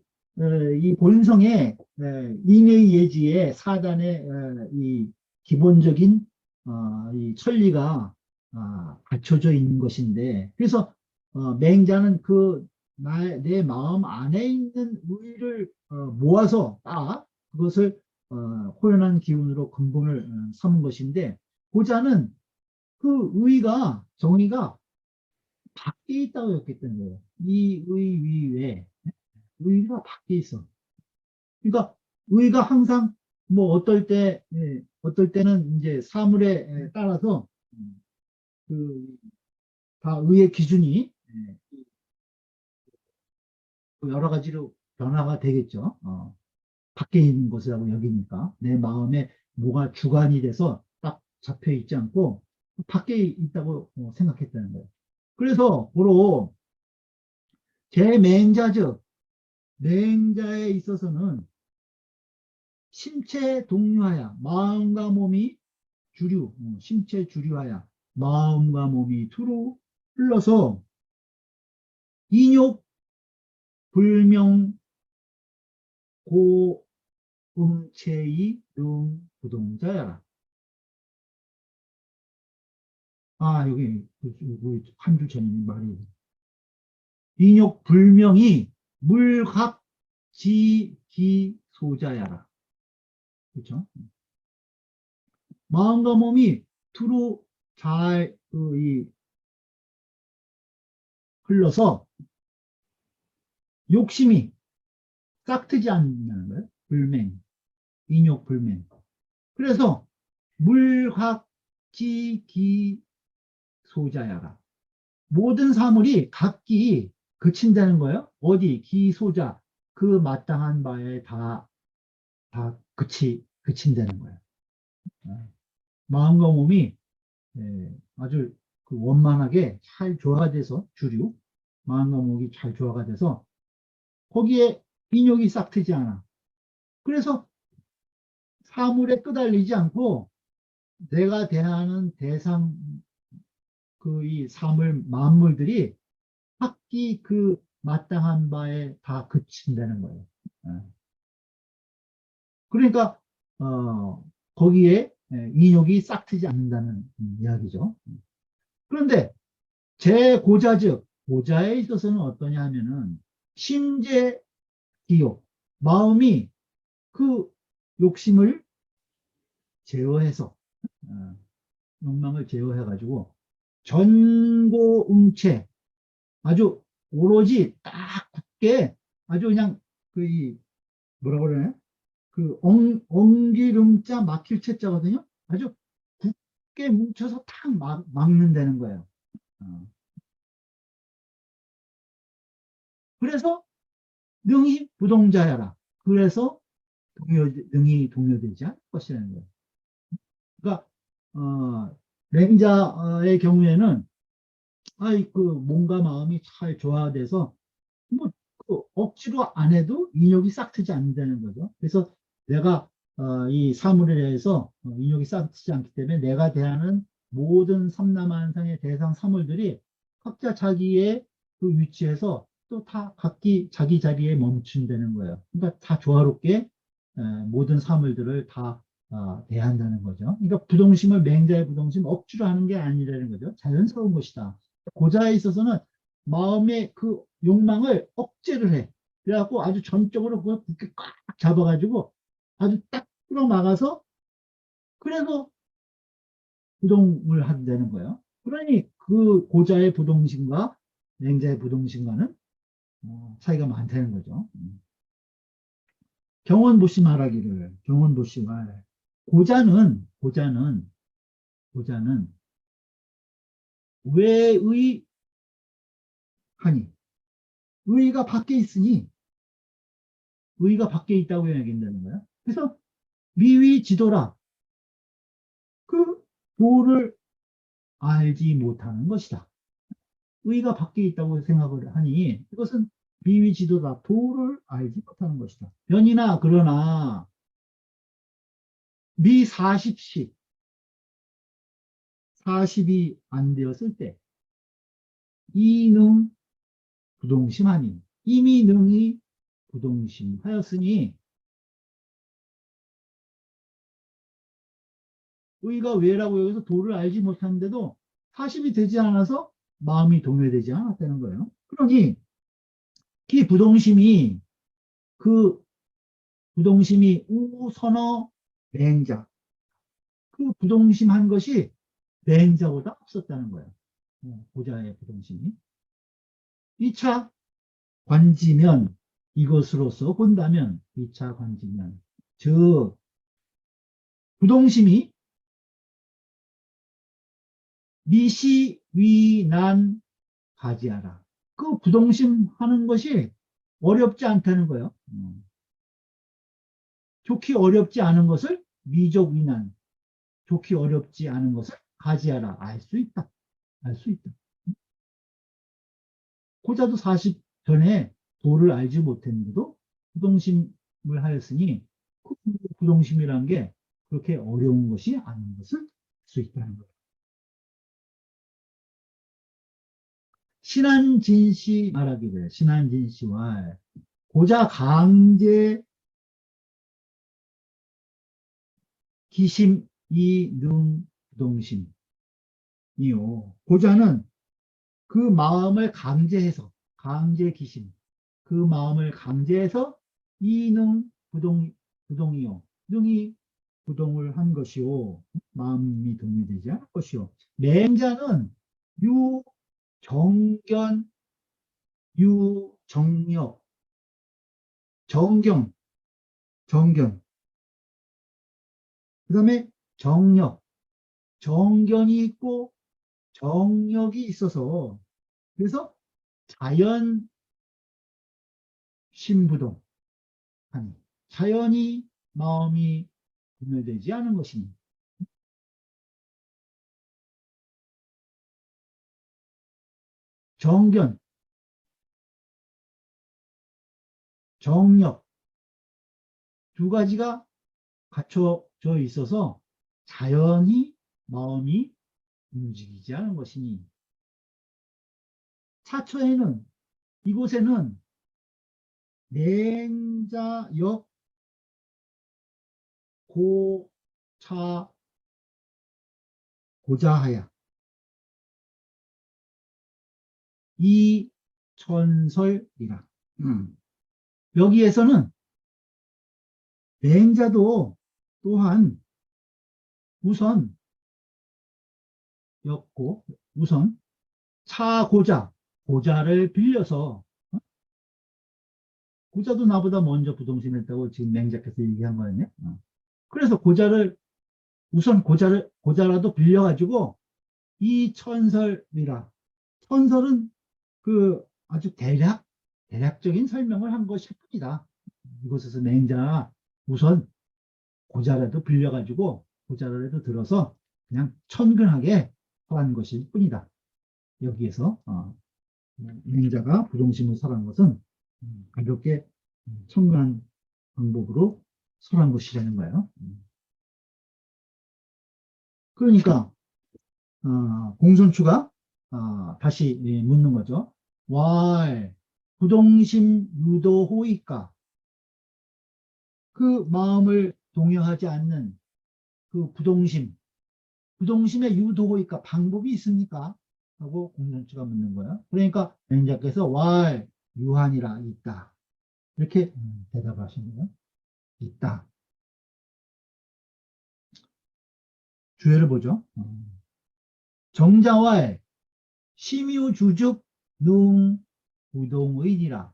이 본성의 인의 예지의 사단의 이 기본적인 이 천리가 갖춰져 있는 것인데, 그래서 맹자는 내 마음 안에 있는 의를 모아서 딱 그것을 호연한 기운으로 근본을 삼은 것인데, 고자는 그 의가, 정의가 밖에 있다고 했기 때문에 이 의 위에 의가 밖에 있어. 그러니까 의가 항상 뭐 어떨 때는 이제 사물에 따라서 그다 의의 기준이 여러 가지로 변화가 되겠죠. 밖에 있는 것이라고 여기니까 내 마음에 뭐가 주관이 돼서 딱 잡혀 있지 않고 밖에 있다고 생각했다는 거예요. 그래서 고로 제맹자적 맹자에 있어서는 심체 동류하야 마음과 몸이 심체 주류하야 마음과 몸이 두루 흘러서 인욕 불명 고음체의 등 부동자야라. 여기 한 줄 전에 말이 인욕 불명이 물각지기소자야라. 그렇죠? 마음과 몸이 두루 잘 흘러서 욕심이 싹트지 않는다는 거예요. 불맹, 인욕 불맹. 그래서 물각지기소자야라. 모든 사물이 각기 그친다는 거예요. 어디 기소자 그 마땅한 바에 다 그친다는 거예요. 마음과 몸이 아주 그 원만하게 잘 조화가 돼서 주류 마음과 몸이 잘 조화가 돼서 거기에 인욕이 싹트지 않아. 그래서 사물에 끄달리지 않고 내가 대하는 대상 이 사물 만물들이 각기 그 마땅한 바에 다 그친다는 거예요. 그러니까 거기에 인욕이 싹트지 않는다는 이야기죠. 그런데 제고자즉 고자에 있어서는 어떠냐 하면은 심재 기욕 마음이 그 욕심을 제어해서 욕망을 제어해 가지고 전고응체 아주 오로지 딱 굳게 아주 그냥 뭐라 그러네 엉기름자 막힐 채자거든요. 아주 굳게 뭉쳐서 탁 막는다는 거예요. 그래서 능히 부동자야라. 그래서 능히 동요되지 않을 것이라는 거예요. 그러니까 맹자의 경우에는 몸과 마음이 잘 조화돼서 뭐 억지로 안 해도 인욕이 싹트지 않는다는 거죠. 그래서 내가 이 사물에 대해서 인욕이 싹트지 않기 때문에 내가 대하는 모든 삼라만상의 대상 사물들이 각자 자기의 그 위치에서 또 다 각기 자기 자리에 멈춘다는 거예요. 그러니까 다 조화롭게 모든 사물들을 다 대한다는 거죠. 그러니까 부동심을 맹자의 부동심 억지로 하는 게 아니라는 거죠. 자연스러운 것이다. 고자에 있어서는 마음의 그 욕망을 억제를 해. 그래갖고 아주 전적으로 그걸 굳게 꽉 잡아가지고 아주 딱 끌어막아서 그래서 부동을 한다는 거예요. 그러니 그 고자의 부동심과 맹자의 부동심과는 차이가 많다는 거죠. 경원보시 말하기를 경원보시 말 고자는 외의 하니. 의가 밖에 있으니 의가 밖에 있다고 이야기한다는 거야. 그래서 미위지도라. 그 도를 알지 못하는 것이다. 의가 밖에 있다고 생각을 하니 이것은 미위지도다. 도를 알지 못하는 것이다. 변이나 그러나 미 40시 40이 안 되었을 때 이능 부동심하니 이미 능이 부동심하였으니 의가 왜라고 여기서 도를 알지 못하는데도 40이 되지 않아서 마음이 동요되지 않았다는 거예요. 그러니 이 부동심이 우선어 맹자 그 부동심한 것이 맹자보다 없었다는 거예요. 고자의 부동심이 2차 관지면 이것으로서 본다면 2차 관지면 즉 부동심이 미시 위난 가지하라. 그 부동심 하는 것이 어렵지 않다는 거예요. 좋기 어렵지 않은 것을 미적 위난, 좋기 어렵지 않은 것을 가지하라. 알 수 있다. 알 수 있다. 고자도 40 전에 도를 알지 못했는데도 부동심을 하였으니 그 부동심이라는 게 그렇게 어려운 것이 아닌 것을 알 수 있다는 거예요. 신한진씨 말하기를 신한진씨와 고자 강제 기심 이능 부동심이요. 고자는 그 마음을 강제해서 강제 기심 그 마음을 강제해서 이능 부동이요. 능이 부동을 한 것이요. 마음이 동요되지 않을 것이요. 맹자는 유정견 유정력 정견 그 다음에 정견이 있고 정력이 있어서 그래서 자연 신부동 아니 자연이 마음이 분열되지 않은 것이니 정견 정력 두 가지가 갖춰져 있어서 자연히 마음이 움직이지 않은 것이니 사처에는 이곳에는 맹자역 고차 고자하야 이천설이라 여기에서는 맹자도 또한 우선 였고 우선 고자를 빌려서 고자도 나보다 먼저 부동심했다고 지금 맹자께서 얘기한 거예요. 그래서 고자라도 빌려가지고 이 천설이라 천설은 그 아주 대략적인 설명을 한 것일 뿐이다. 이곳에서 맹자 우선 고자라도 빌려가지고 고자라도 들어서 그냥 천근하게 설한 것일 뿐이다. 여기에서 맹자가 부동심을 설한 것은 가볍게 천근한 방법으로 설한 것이라는 거예요. 그러니까 공손추가 다시 묻는 거죠. 왈 부동심 유도호이까 그 마음을 동요하지 않는 그 부동심의 유도호이까 방법이 있습니까? 하고 공손추가 묻는 거예요. 그러니까 맹자께서 왈 유한이라 있다. 이렇게 대답하신 거예요. 있다. 주해를 보죠. 정자왈 심유주죽 능 부동의니라.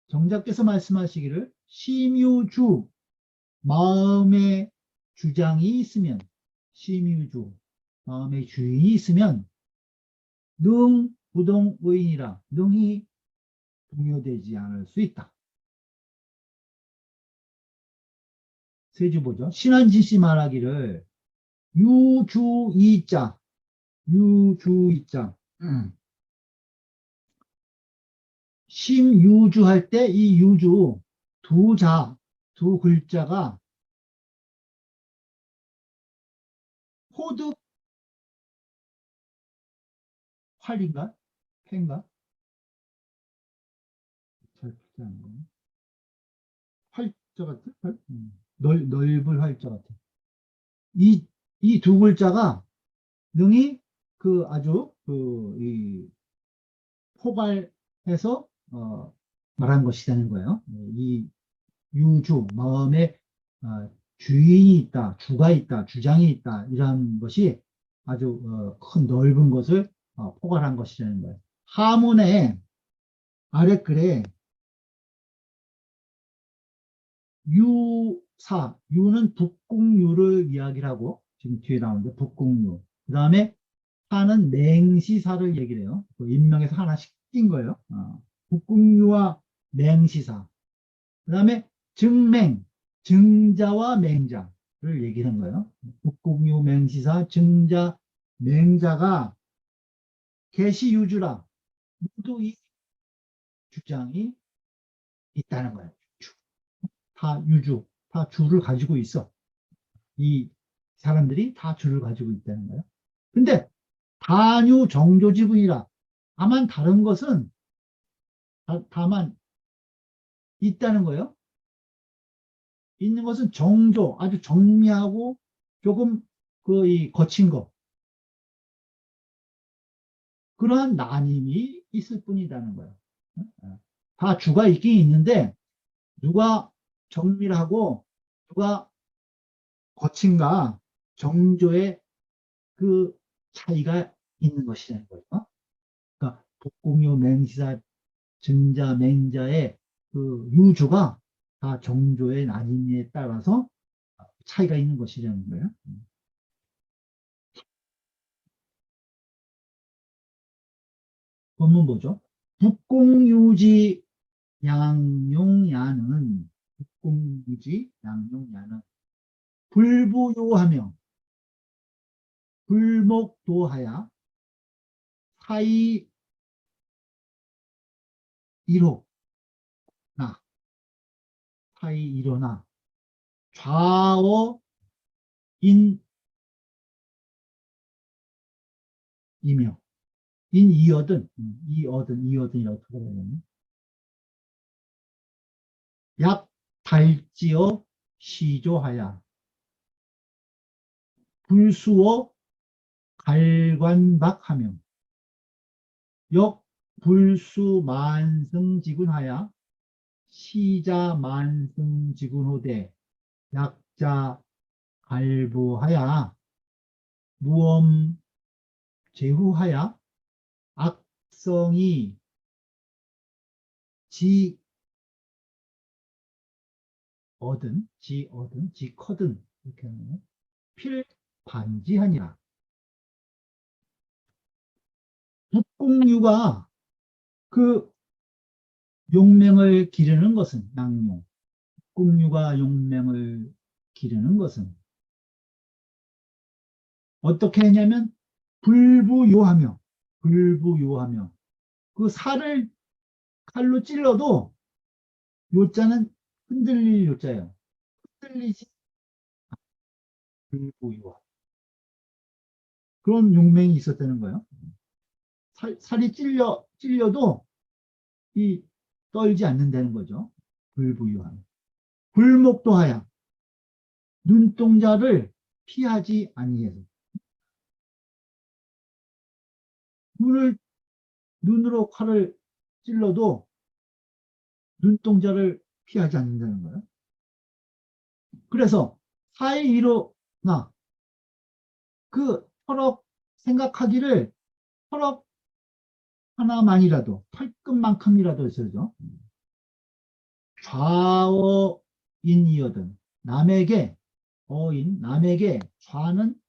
정자께서 말씀하시기를 심유주 마음의 주장이 있으면 심유주 마음의 주인이 있으면 능, 부동, 의인이라 능이 동요되지 않을 수 있다. 세 주 보죠. 신한진씨 말하기를 유주이자, 유주이자. 심유주할 때 이 유주 두 글자가 호득 활인가? 펜가? 잘 풀지 않는 거. 활자 같아? 넓을 활자 같아. 이 두 글자가 능히 그 아주 이 포괄해서 말한 것이라는 거예요. 이 유주 마음에 주인이 있다, 주가 있다, 주장이 있다 이런 것이 아주 큰 넓은 것을 포괄한 것이라는 거예요. 하문의 아래 글에 유사, 유는 북궁유를 이야기를 하고 지금 뒤에 나오는데 북궁유. 그 다음에 사는 맹시사를 얘기를 해요. 그 인명에서 하나씩 낀 거예요. 북궁유와 맹시사. 그 다음에 증맹, 증자와 맹자를 얘기하는 거예요. 북궁유, 맹시사, 증자, 맹자가 계시유주라 모두 이 주장이 있다는 거예요. 다 유주, 다 주를 가지고 있어. 이 사람들이 다 주를 가지고 있다는 거예요. 근데 단유 정조지분이라 다만 것은 다만 있다는 거예요. 있는 것은 정조, 아주 정미하고 조금 이 거친 거. 그러한 나님이 있을 뿐이라는 거예요. 다 주가 있긴 있는데 누가 정밀하고 누가 거친가 정조의 그 차이가 있는 것이라는 거예요. 그러니까 북공유 맹시사 증자 맹자의 그 유주가 다 정조의 나님에 따라서 차이가 있는 것이라는 거예요. 본문 보죠. 북공유지 양용야는 북공유지 양용야는 불부요하며 불목도하야 사이 이로나 사이 이로나 좌어 인이며 인이어든 이어든이라고 표현하면 약 달지어 시조하야 불수어 갈관박하며 역 불수 만승지군하야 시자 만승지군호대 약자 갈부하야 무엄 제후하야 악성이 지커든 이렇게 하면 필반지하니라. 북공유가 그 용맹을 기르는 것은 양용. 북공유가 용맹을 기르는 것은 어떻게 했냐면 불부요하며 그 살을 칼로 찔러도 요자는 흔들릴 요자예요. 흔들리지 불부요하. 그런 용맹이 있었다는 거예요. 살이 찔려도 이 떨지 않는다는 거죠. 불부유함. 불목도하야. 눈동자를 피하지 아니해서. 눈으로 칼을 찔러도 눈동자를 피하지 않는다는 거예요. 그래서 사이이로나 그 철학 생각하기를 철학 하나만이라도 털끝만큼이라도 있어죠. 좌어인이거든. 남에게 남에게 좌는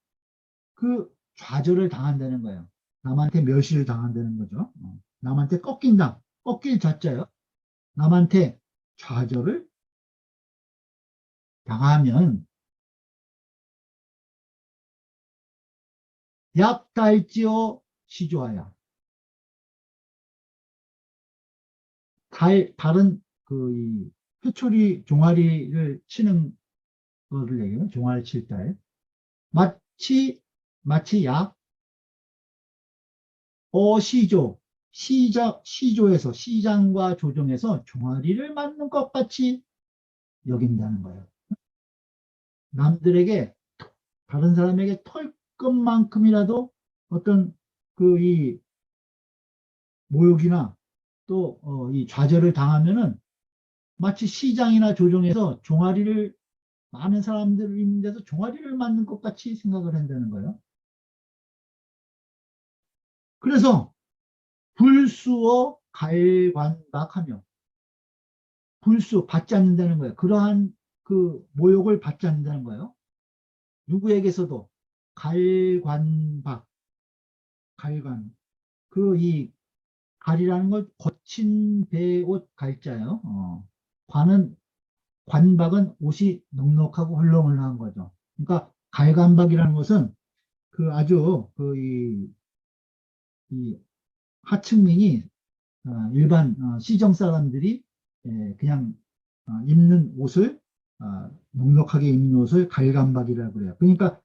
그 좌절을 당한다는 거예요. 남한테 멸시를 당한다는 거죠. 남한테 꺾일 자자요. 남한테 좌절을 당하면 약달지어 시조하야. 달은 이 회초리 종아리를 치는 거를 얘기해요. 종아리 칠 때. 마치 시조. 시장과 조정에서 종아리를 맞는 것 같이 여긴다는 거예요. 남들에게, 다른 사람에게 털끝만큼이라도 어떤 이 모욕이나 또 이 좌절을 당하면은 마치 시장이나 조정에서 많은 사람들이 있는 데서 종아리를 맞는 것 같이 생각을 한다는 거예요. 그래서 불수어 갈관박하며, 받지 않는다는 거예요. 그러한 모욕을 받지 않는다는 거예요. 누구에게서도 갈관박, 갈관. 이 갈이라는 걸 거친 배옷 갈자예요. 관박은 옷이 넉넉하고 헐렁헐렁한 거죠. 그러니까 갈관박이라는 것은 아주 이 하층민이 일반 시정 사람들이 그냥 입는 옷을 넉넉하게 입는 옷을 갈감박이라고 그래요. 그러니까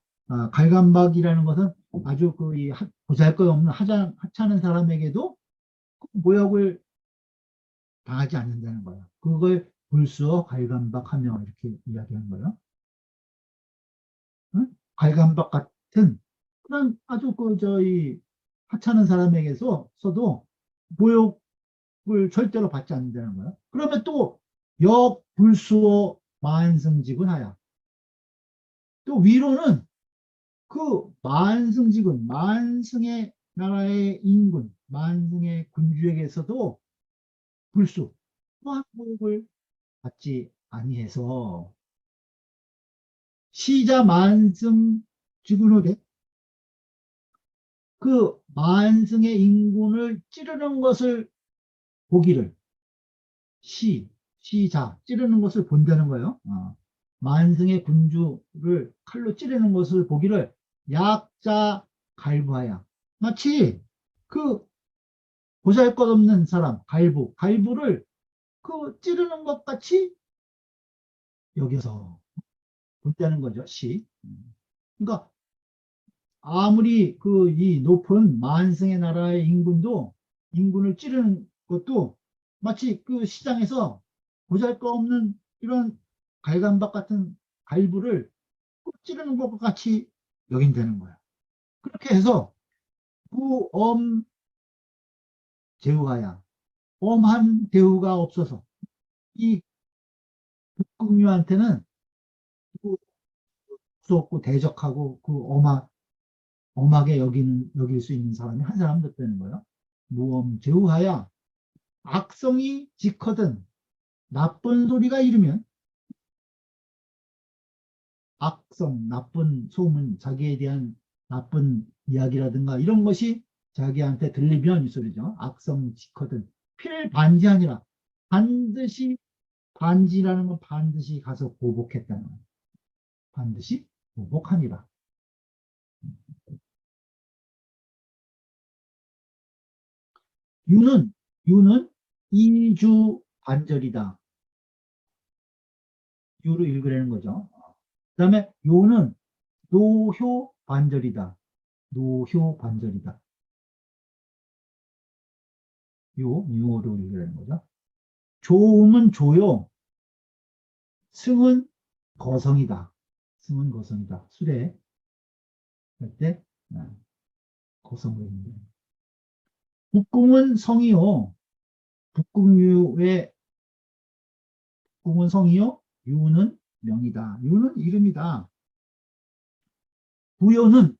갈감박이라는 것은 아주 보잘것없는 하찮은 사람에게도 모욕을 당하지 않는다는 거예요. 그걸 불수어 갈감박하며 이렇게 이야기한 거예요. 응? 갈감박 같은 그런 아주 저희 하찮은 사람에게서도 모욕을 절대로 받지 않는다는 거예요. 그러면 또 역불수어 만승지근하야. 또 위로는 만승의 나라의 인군, 만승의 군주에게서도 또한 모욕을 받지 아니해서 시자 만승 지근호대 만승의 인군을 찌르는 것을 보기를 시자 찌르는 것을 본다는 거예요. 만승의 군주를 칼로 찌르는 것을 보기를 약자 갈부하야. 마치 그 보잘것없는 사람 갈부를 찌르는 것 같이 여겨서 본다는 거죠. 그러니까 아무리 이 높은 만승의 나라의 인군을 찌르는 것도 마치 시장에서 보잘것없는 이런 갈감박 같은 갈부를 꼭 찌르는 것과 같이 여긴다는 거야. 그렇게 해서 무엄 제후하야. 엄한 대우가 없어서 이 북궁유한테는 무섭고 대적하고 엄하게 여길 수 있는 사람이 한 사람도 없다는 거예요. 무엄 제후하야. 악성이 지거든 나쁜 소리가 이르면 나쁜 소문, 자기에 대한 나쁜 이야기라든가 이런 것이 자기한테 들리면 이 소리죠. 악성 지거든 필반지하니라. 반지라는 건 반드시 가서 보복했다는 거예요. 반드시 보복하니라. 유는 이주 반절이다. 유로 읽으라는 거죠. 그 다음에 요는 노효 반절이다. 노효 반절이다. 유어로 읽으라는 거죠. 조음은 조요. 승은 거성이다. 승은 거성이다. 술에 할 때 거성으로 읽는 북궁은 성이요. 북궁유의 북궁은 성이요. 유는 명이다. 유는 이름이다. 부요는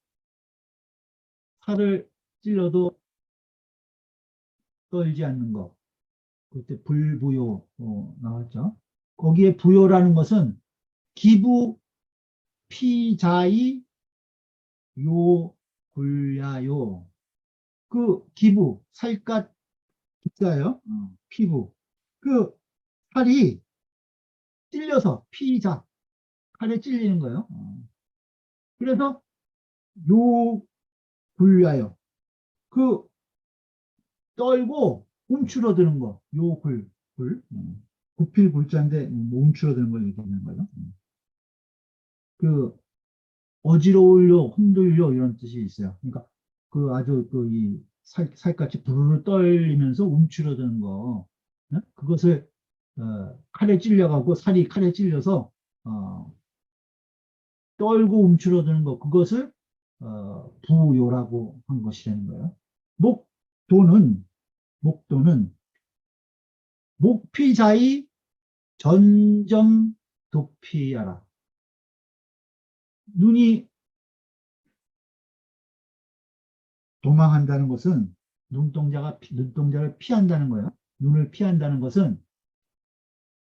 칼을 찔러도 떨지 않는 것. 그때 불부요 나왔죠. 거기에 부요라는 것은 기부 피자이 요 굴야요. 그 기부, 살갗, 기자요. 피부. 그 살이 찔려서 피자, 칼에 찔리는 거예요. 그래서 요 굴려요. 그 떨고 움츠러드는 거, 요 굴. 굽힐 굴자인데 움츠러드는 걸 얘기하는 거예요. 그 어지러울려, 흔들려 이런 뜻이 있어요. 그러니까 그 아주 그 이 살같이 부르르 떨리면서 움츠러드는 거, 그것을 칼에 찔려가고 살이 칼에 찔려서 어, 떨고 움츠러드는 것, 그것을 부요라고 한 것이라는 거예요. 목도는 목도는 목피자의 전정 도피하라. 눈이 도망한다는 것은 눈동자를 피한다는 거예요. 눈을 피한다는 것은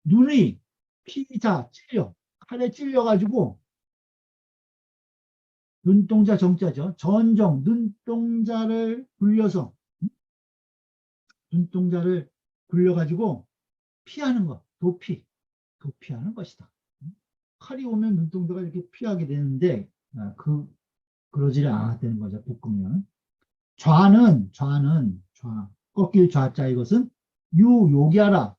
눈이 피자 찔려 칼에 찔려가지고 눈동자 정자죠. 전정 눈동자를 굴려서 눈동자를 굴려가지고 피하는 것, 도피하는 것이다. 칼이 오면 눈동자가 이렇게 피하게 되는데 그러지를 않았다는 거죠. 북극령은. 좌 꺾일 좌자 이것은 욕이하라.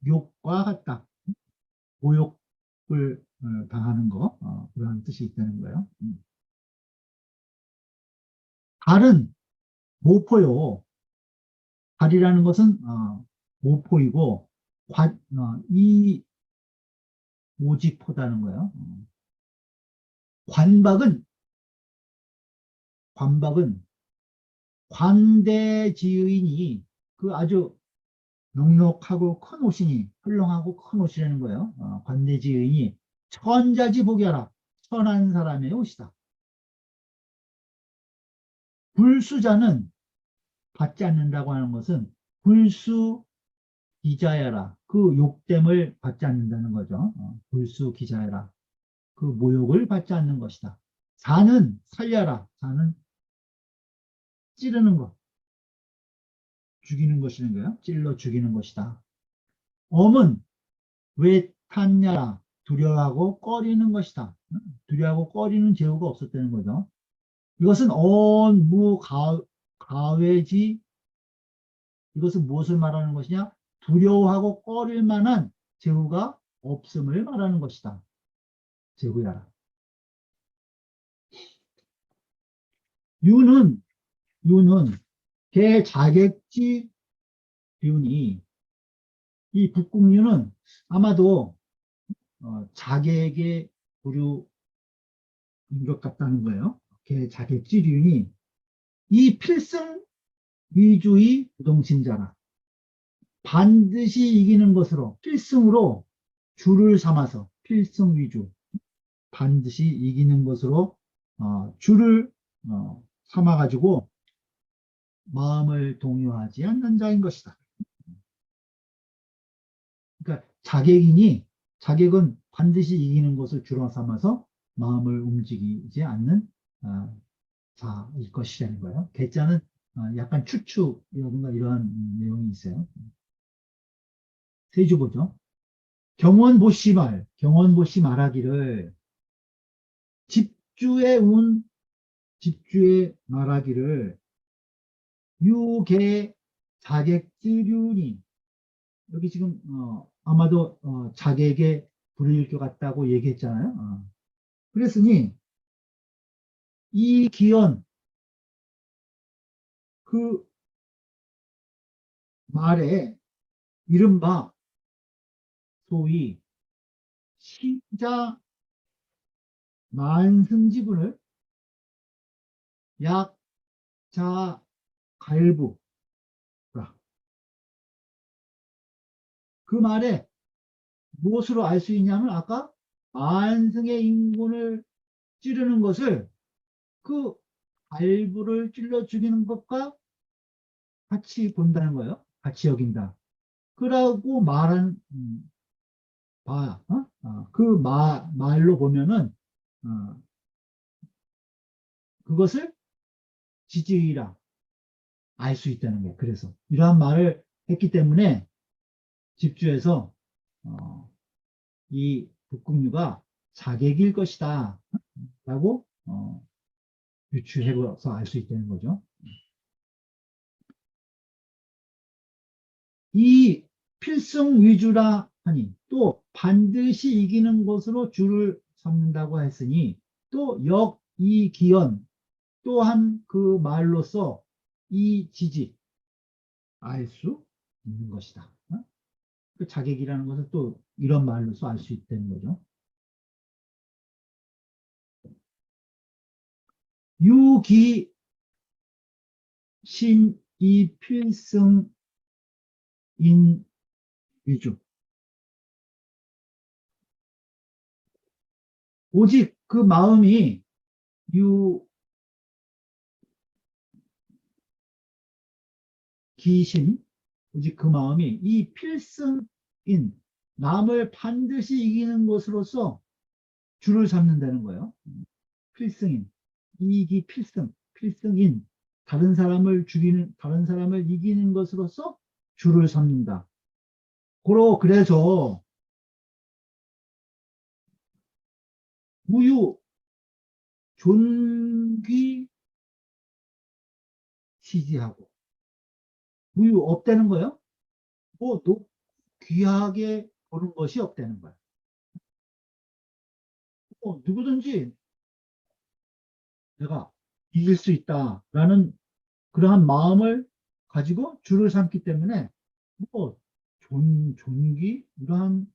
욕과 같다. 모욕을 당하는 거 그런 뜻이 있다는 거예요. 달은 모포요. 달이라는 것은 모포이고 이 모지포다는 거예요. 관박은 관대지의인이 그 아주 넉넉하고 큰 옷이니 헐렁하고 큰 옷이라는 거예요. 관대지의인이 천자지 보게하라. 천한 사람의 옷이다. 불수자는 받지 않는다고 하는 것은 불수 기자야라. 그 욕됨을 받지 않는다는 거죠. 불수 기자야라. 그 모욕을 받지 않는 것이다. 사는 살려라. 사는 찌르는 것, 죽이는 것이는 거예요. 찔러 죽이는 것이다. 엄은 왜 탔냐라. 두려워하고 꺼리는 것이다. 두려워하고 꺼리는 제후가 없었다는 거죠. 이것은 가외지. 이것은 무엇을 말하는 것이냐? 두려워하고 꺼릴 만한 제후가 없음을 말하는 것이다. 제후야. 유는 개 자객지 륜이 이 북극류는 아마도 자객의 부류인 것 같다는 거예요. 개 자객지 륜이 이 필승 위주의 부동신자라. 반드시 이기는 것으로 필승으로 주를 삼아서 필승 위주 반드시 이기는 것으로 주를 삼아가지고 마음을 동요하지 않는 자인 것이다. 그러니까 자객은 반드시 이기는 것을 주로 삼아서 마음을 움직이지 않는 자일 것이라는 거예요. 개자는 약간 추측이라든가 이러한 내용이 있어요. 세 주 보죠. 경원보시 말하기를 집주의 말하기를 유계 자객지륜이 여기 지금 아마도 자객의 불일 것 같다고 얘기했잖아요. 그랬으니 이 기원 그 말에 이른바 소위 신자 만승지분을 약자 갈부 그 말에 무엇으로 알 수 있냐면 아까 만승의 인군을 찌르는 것을 그 갈부를 찔러 죽이는 것과 같이 본다는 거예요. 같이 여긴다. 그러고 말한 그 말로 보면은 어, 그것을 지지라 알 수 있다는 거예요. 그래서 이러한 말을 했기 때문에 집주에서 이 북극류가 자객일 것이다 라고 유추해서 알 수 있다는 거죠. 이 필승 위주라 하니 또 반드시 이기는 것으로 주를 삼는다고 했으니 또 역이기연 또한 그 말로써 이 지지 알 수 있는 것이다. 그 자객이라는 것을 또 이런 말로써 알 수 있다는 거죠. 유기 신이 필승인 위주. 오직 그 마음이 유기신, 오직 그 마음이 이 필승인 남을 반드시 이기는 것으로서 주를 삼는다는 거예요. 필승인, 이기 필승인, 다른 사람을 죽이는, 다른 사람을 이기는 것으로서 주를 삼는다. 그래서 무유, 존귀, 시지하고 무유 없다는 거예요. 뭐 귀하게 보는 것이 없다는 거예요. 누구든지 내가 이길 수 있다라는 그러한 마음을 가지고 주를 삼기 때문에 뭐 존귀 이러한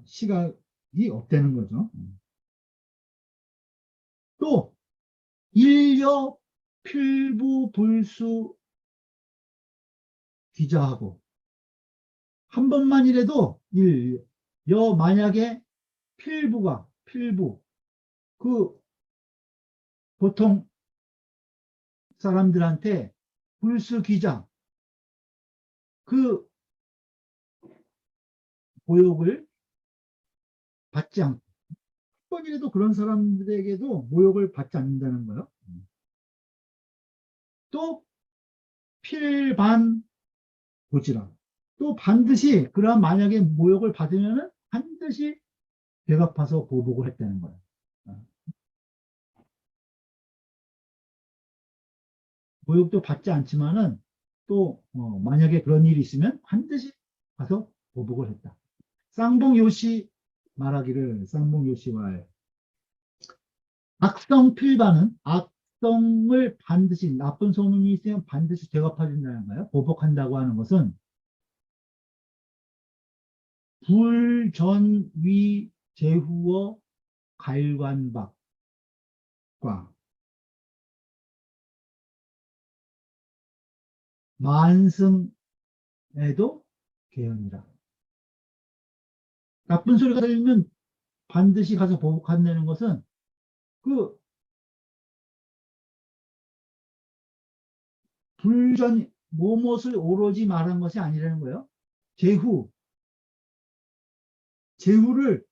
시각이 없다는 거죠. 또 일여 필부 불수 기자하고 한 번만이라도 만약에 필부 그 보통 사람들한테 불수 기자 그 모욕을 받지 않고 한 번이라도 그런 사람들에게도 모욕을 받지 않는다는 거예요. 또 필반 보지라. 또 반드시 그러한 만약에 모욕을 받으면은 반드시 되갚아서 보복을 했다는 거예요. 모욕도 받지 않지만은 또 만약에 그런 일이 있으면 반드시 가서 보복을 했다. 쌍봉요시 말하기를 쌍봉요시와 악성 필반은 악성을 반드시 나쁜 소문이 있으면 반드시 되갚아준다는 거예요. 보복한다고 하는 것은 불전위 제후어 갈관박과 만승에도 개연이라. 나쁜 소리가 들리면 반드시 가서 보복한다는 것은 그 불전 무엇을 오로지 말한 것이 아니라는 거예요. 제후를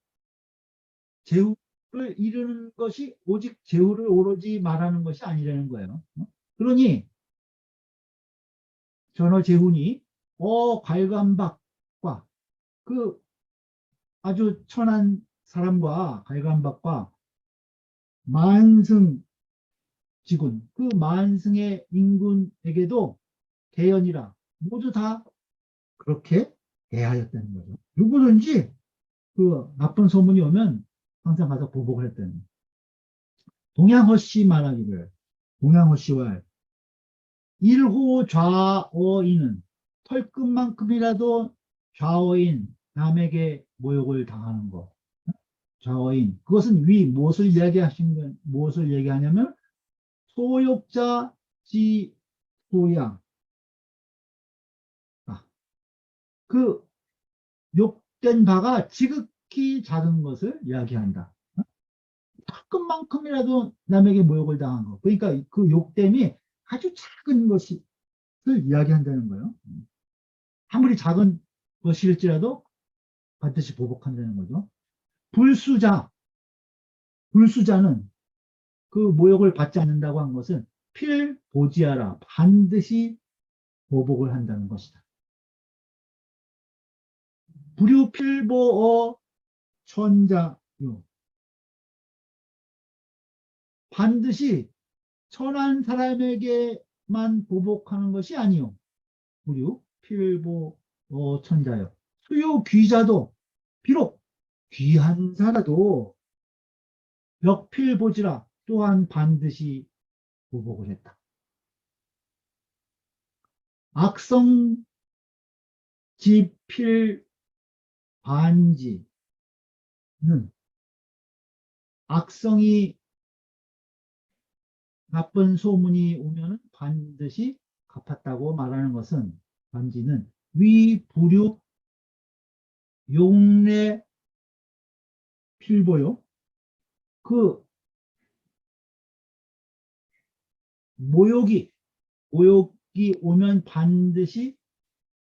이루는 것이 오직 제후를 오로지 말하는 것이 아니라는 거예요. 그러니 전어제후니 갈감박과 그 아주 천한 사람과 갈감박과 만승 지군 그 만승의 인군에게도 개연이라 모두 다 그렇게 대하였다는 거죠. 누구든지 그 나쁜 소문이 오면 항상 가서 보복을 했다는 거예요. 동양허씨 말하기를 동양허씨와 일호 좌어인은 털끝만큼이라도 좌어인 남에게 모욕을 당하는 것. 좌어인 그것은 무엇을 얘기하냐면 소욕자 지소야 그 욕된 바가 지극히 작은 것을 이야기한다. 털끝만큼이라도 남에게 모욕을 당한 것. 그러니까 그 욕됨이 아주 작은 것을 이야기한다는 거예요. 아무리 작은 것일지라도 반드시 보복한다는 거죠. 불수자는 그 모욕을 받지 않는다고 한 것은 필보지하라. 반드시 보복을 한다는 것이다. 불유필보어 천자요. 반드시 천한 사람에게만 보복하는 것이 아니요. 불유필보어 천자요. 수요 귀자도 비록 귀한 자라도 역필보지라 또한 반드시 보복을 했다. 악성 지필 반지는 악성이 나쁜 소문이 오면 반드시 갚았다고 말하는 것은 반지는 위부류 용례 필보요. 그 모욕이 오면 반드시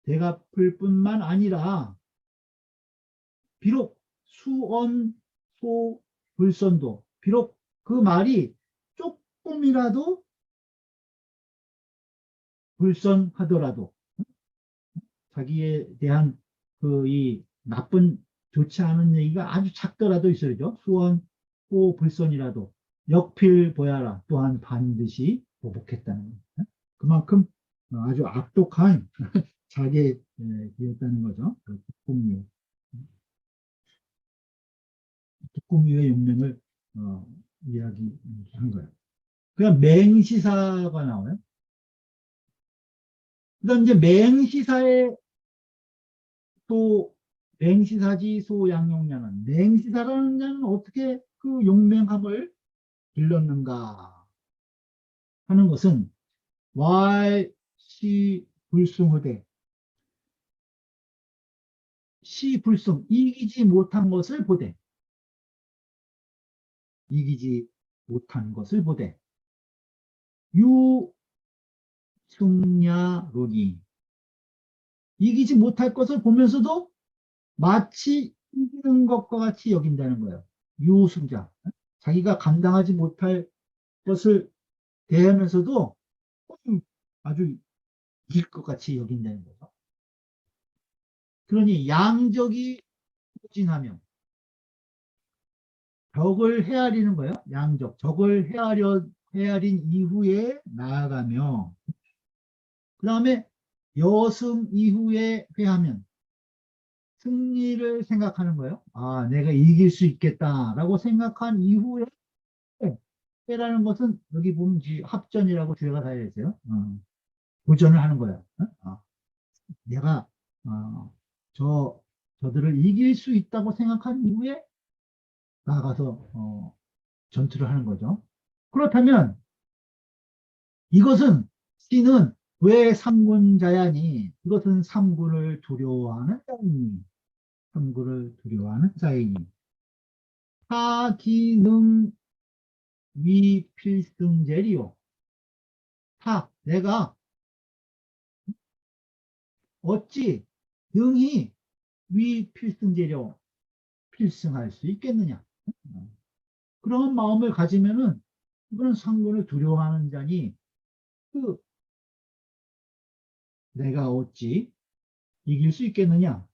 대갚을 뿐만 아니라 비록 수언 소불선도 비록 그 말이 조금이라도 불선하더라도 자기에 대한 그 이 나쁜 좋지 않은 얘기가 아주 작더라도 있어야죠. 수언 소불선이라도 역필보야라 또한 반드시 보복했다는 거예요. 그만큼 아주 악독한 자객이었다는 거죠. 그 독공유의 용맹을 이야기한 거예요. 그냥 맹시사가 나와요. 그다음 이제 맹시사의 또 맹시사지 소양용냐는 맹시사라는 자는 어떻게 그 용맹함을 길렀는가 하는 것은 왈시 불승후대 시 불승 이기지 못한 것을 보되 이기지 못한 것을 보되 유승야론이 이기지 못할 것을 보면서도 마치 이기는 것과 같이 여긴다는 거예요. 유승자 자기가 감당하지 못할 것을 대하면서도 아주 이길 것 같이 여긴다는 거죠. 그러니 양적이 후진하며 적을 헤아리는 거예요. 양적 적을 헤아린 이후에 나아가며 그 다음에 여승 이후에 회하면 승리를 생각하는 거예요. 아, 내가 이길 수 있겠다라고 생각한 이후에 회라는 것은 여기 보면 합전이라고 주어가 달려 있어요. 도전을 하는 거예요. 내가 저들을 이길 수 있다고 생각한 이후에 나가서 전투를 하는 거죠. 그렇다면 이것은 씨는 왜 삼군자야니? 이것은 삼군을 두려워하는 자이니. 삼군을 두려워하는 자이니. 타기능 위필승제리요. 내가 어찌 능히 위필승제려 필승할 수 있겠느냐. 그런 마음을 가지면은 이거는 상군을 두려워하는 자니 그 내가 어찌 이길 수 있겠느냐.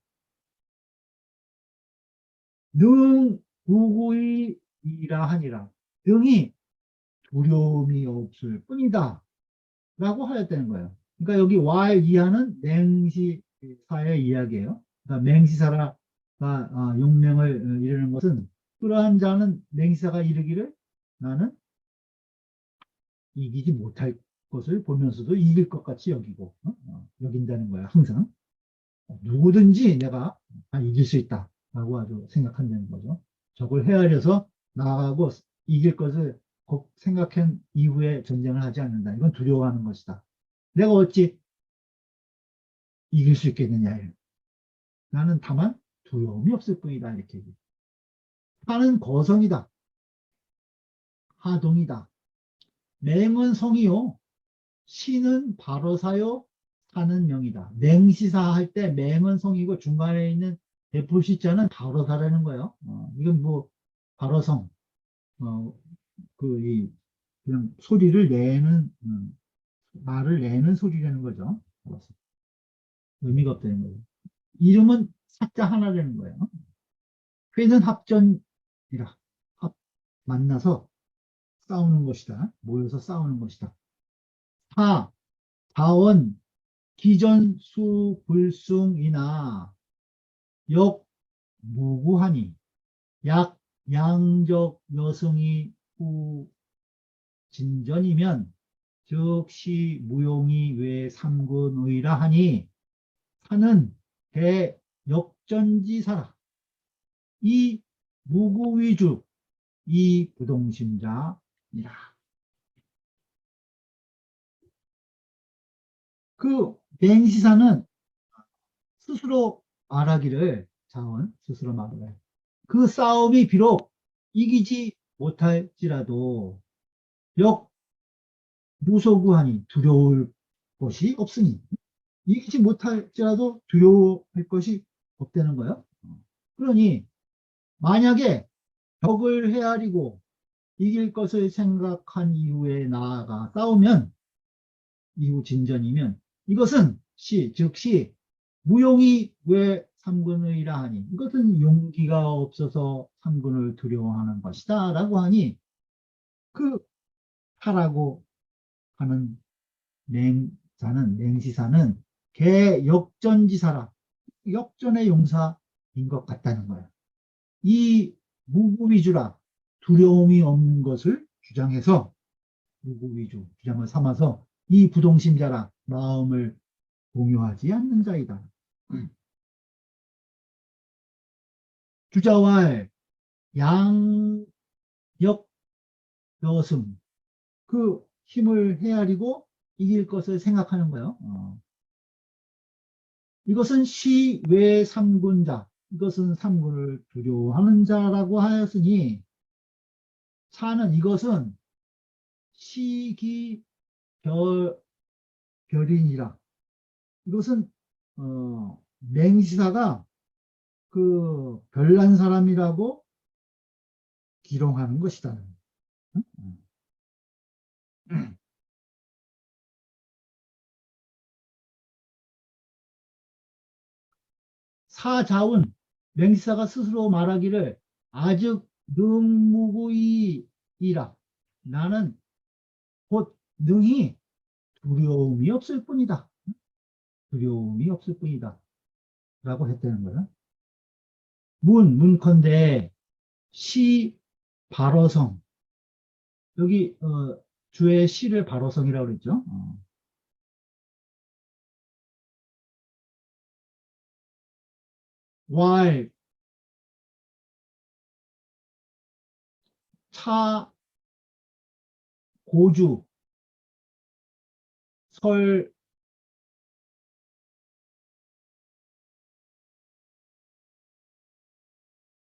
능 누구의 이라 하니라. 능히 두려움이 없을 뿐이다 라고 하였다는 거예요. 그러니까 여기 왈 이하는 맹시사의 이야기예요. 그러니까 맹시사가 용맹을 이루는 것은 그러한 자는 맹시사가 이르기를 나는 이기지 못할 것을 보면서도 이길 것 같이 여기고 여긴다는 거야. 항상 누구든지 내가 이길 수 있다 라고 아주 생각한다는 거죠. 적을 헤아려서 나아가고 이길 것을 생각한 이후에 전쟁을 하지 않는다. 이건 두려워하는 것이다. 내가 어찌 이길 수 있겠느냐. 나는 다만 두려움이 없을 뿐이다. 이렇게. 하는 거성이다. 하동이다. 맹은 성이요. 시는 바로사요. 사는 명이다. 맹시사 할 때 맹은 성이고 중간에 있는 대포시자는 바로사라는 거예요. 이건 뭐 바로성, 이 그냥 소리를 내는, 말을 내는 소리라는 거죠. 의미가 없다는 거예요. 이름은 사자 하나 되는 거예요. 회는 합전이라. 만나서 싸우는 것이다. 모여서 싸우는 것이다. 자원, 기전수, 불승이나 역무구하니 양적 여성이 후 진전이면 즉시 무용이 외 삼근의라 하니 사는 대역전지사라. 이 무구위주 이 부동심자니라. 그 맹시사는 스스로 말하기를 스스로 말하기를 그 싸움이 비록 이기지 못할지라도 무소구하니 두려울 것이 없으니 이기지 못할지라도 두려워할 것이 없다는 거예요. 그러니 만약에 적을 헤아리고 이길 것을 생각한 이후에 나아가 싸우면 이후 진전이면 이것은 즉시 무용이 왜 삼군의라 하니 이것은 용기가 없어서 삼군을 두려워하는 것이다 라고 하니 그 하라고 하는 맹시사는 개역전지사라. 역전의 용사인 것 같다는 거예요. 이 무구위주라 두려움이 없는 것을 주장해서 무구위주 주장을 삼아서 이 부동심자라 마음을 공유하지 않는 자이다. 주자왈 양역여승 그 힘을 헤아리고 이길 것을 생각하는 거예요. 이것은 시외 삼군자 이것은 삼군을 두려워하는 자라고 하였으니 사는 이것은 시기별인이라 이것은 맹시사가 그 별난 사람이라고 기롱하는 것이다. 사자운 맹시사가 스스로 말하기를 아즉 능무구이이라 나는 곧 능히 두려움이 없을 뿐이다. 두려움이 없을 뿐이다. 라고 했다는 거예요. 문컨대 시 발어성 여기 주의 시를 발어성이라고 그랬죠. 왈, 차, 고주, 설,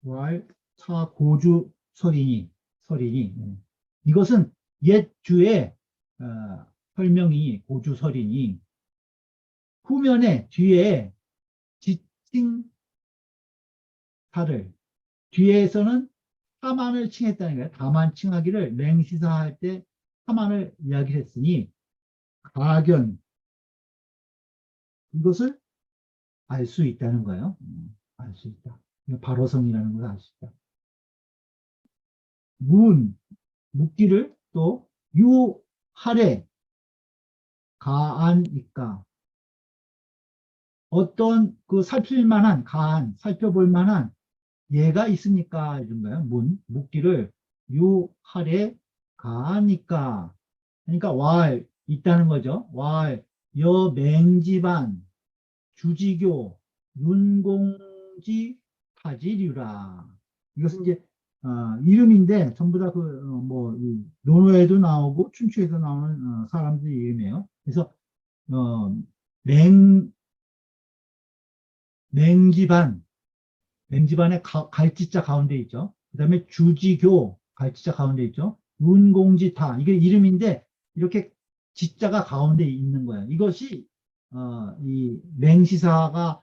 왈, 차, 고주, 설이니 이것은 옛 주의 설명이 고주설이니 후면에 뒤에 지칭사를 뒤에서는 타만을 칭했다는 거예요. 다만 칭하기를 맹시사할 때 타만을 이야기를 했으니 가견 이것을 알 수 있다는 거예요. 알 수 있다. 발어성이라는 걸 알 수 있다. 묻기를 또 유하래 가안이까 어떤 그 살펴볼 만한 예가 있습니까? 이런 거예요. 묻기를 유하래 가하니까 그러니까 왈 있다는 거죠. 왈 여맹지반 주지교 윤공지 타지류라 이것은 이제 이름인데 전부 다 논어에도 나오고 춘추에도 나오는 사람들 이름이에요. 그래서 맹지반의 갈지자 가운데 있죠. 그 다음에 주지교 갈지자 가운데 있죠. 윤공지타 이게 이름인데 이렇게 지자가 가운데 있는 거예요. 이것이 이 맹시사가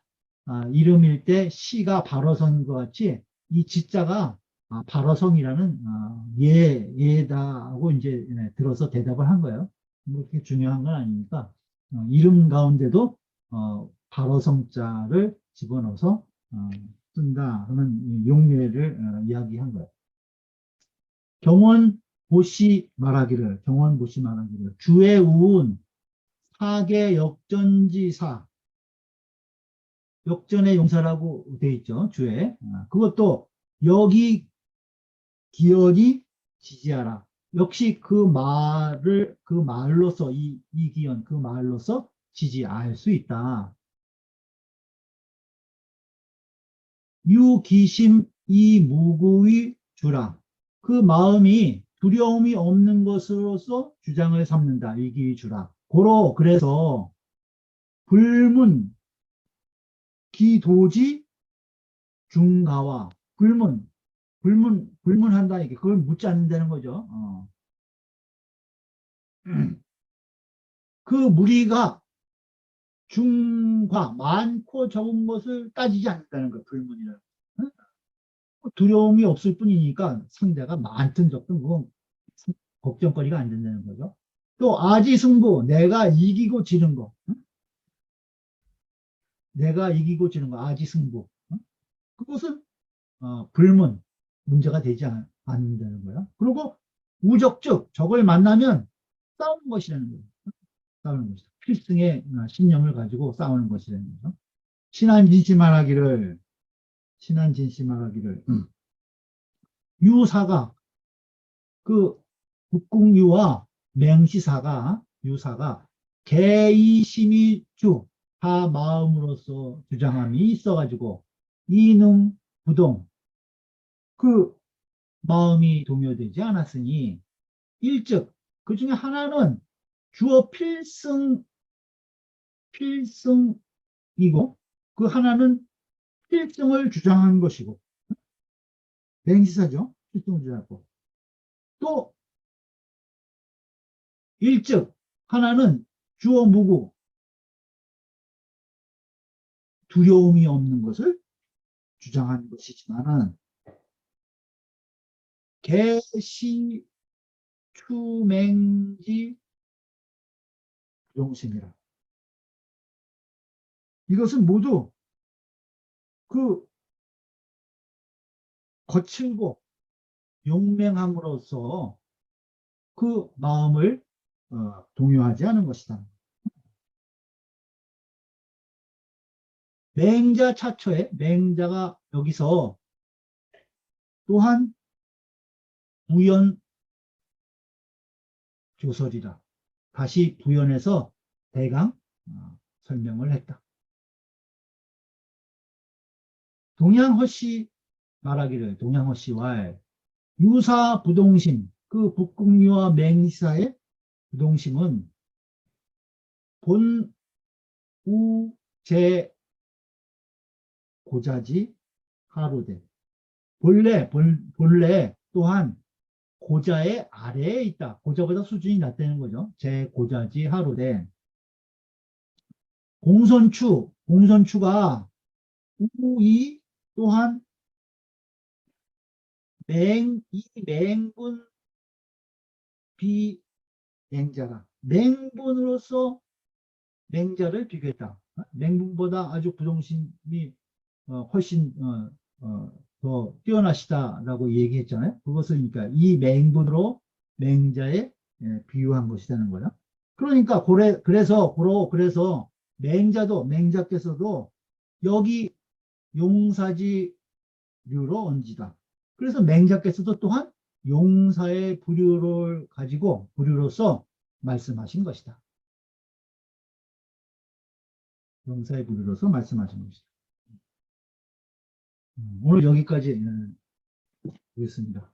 이름일 때 시가 발어선인 것 같이 이 지자가 발어성이라는 예다 하고 이제 들어서 대답을 한 거예요. 뭐 그렇게 중요한 건 아니니까 이름 가운데도 발어성자를 집어넣어서 쓴다 하는 이 용례를 이야기한 거예요. 경원보시 말하기를 주의 우운 사계 역전지사, 역전의 용사라고 돼 있죠. 주에. 그것도 여기 기연이 지지하라. 역시 그 말로서 이 기연 그 말로서 지지할 수 있다. 유기심 이무구의 주라. 그 마음이 두려움이 없는 것으로서 주장을 삼는다. 위기의 주라. 그래서 불문 기도지 중가와 불문한다. 이게 그걸 묻지 않는다는 거죠. 그 무리가 중과 많고 적은 것을 따지지 않는다는 거예요. 불문이라는. 두려움이 없을 뿐이니까 상대가 많든 적든 그건 걱정거리가 안 된다는 거죠. 또 아지승부, 내가 이기고 지는 거. 내가 이기고 지는 거, 아지승부. 그것은 불문, 문제가 되지 않는다는 거예요. 그리고 우적즉, 적을 만나면 싸우는 것이라는 거예요. 싸우는 것이다. 필승의 신념을 가지고 싸우는 것이라는 거죠. 신한진심하기를 유사가 그 북궁유와 유사가 개이심이 다 마음으로서 주장함이 있어가지고 이능 부동 그 마음이 동요되지 않았으니 일즉 그 중에 하나는 주어 필승이고 그 하나는 필승을 주장한 것이고 맹시사죠. 필승을 주장하고 또 일즉 하나는 주어 무구 두려움이 없는 것을 주장한 것이지만은 개시 추맹지 용심이라. 이것은 모두 그 거칠고 용맹함으로써 그 마음을 동요하지 않은 것이다. 맹자 차처에 맹자가 여기서 또한 부연 조설이라 다시 부연해서 대강 설명을 했다. 동양허씨 말하기를 동양허씨와 유사 부동심 그 북궁유와 맹시사의 부동심은 본우제 고자지 하로되 본래 또한 고자의 아래에 있다. 고자보다 수준이 낮다는 거죠. 제 고자지 하로되 공선추가 우이 또한 이 맹분 비맹자라 맹분으로서 맹자를 비교했다. 맹분보다 아주 부동심이 훨씬 더 뛰어나시다라고 얘기했잖아요. 그것을 그러니까 이 맹분으로 맹자에 비유한 것이라는 거예요. 그러니까 그래서 맹자께서도 여기 용사지류로 얹이다. 그래서 맹자께서도 또한 용사의 부류로서 말씀하신 것이다. 용사의 부류로서 말씀하신 것이다. 오늘 여기까지 보겠습니다.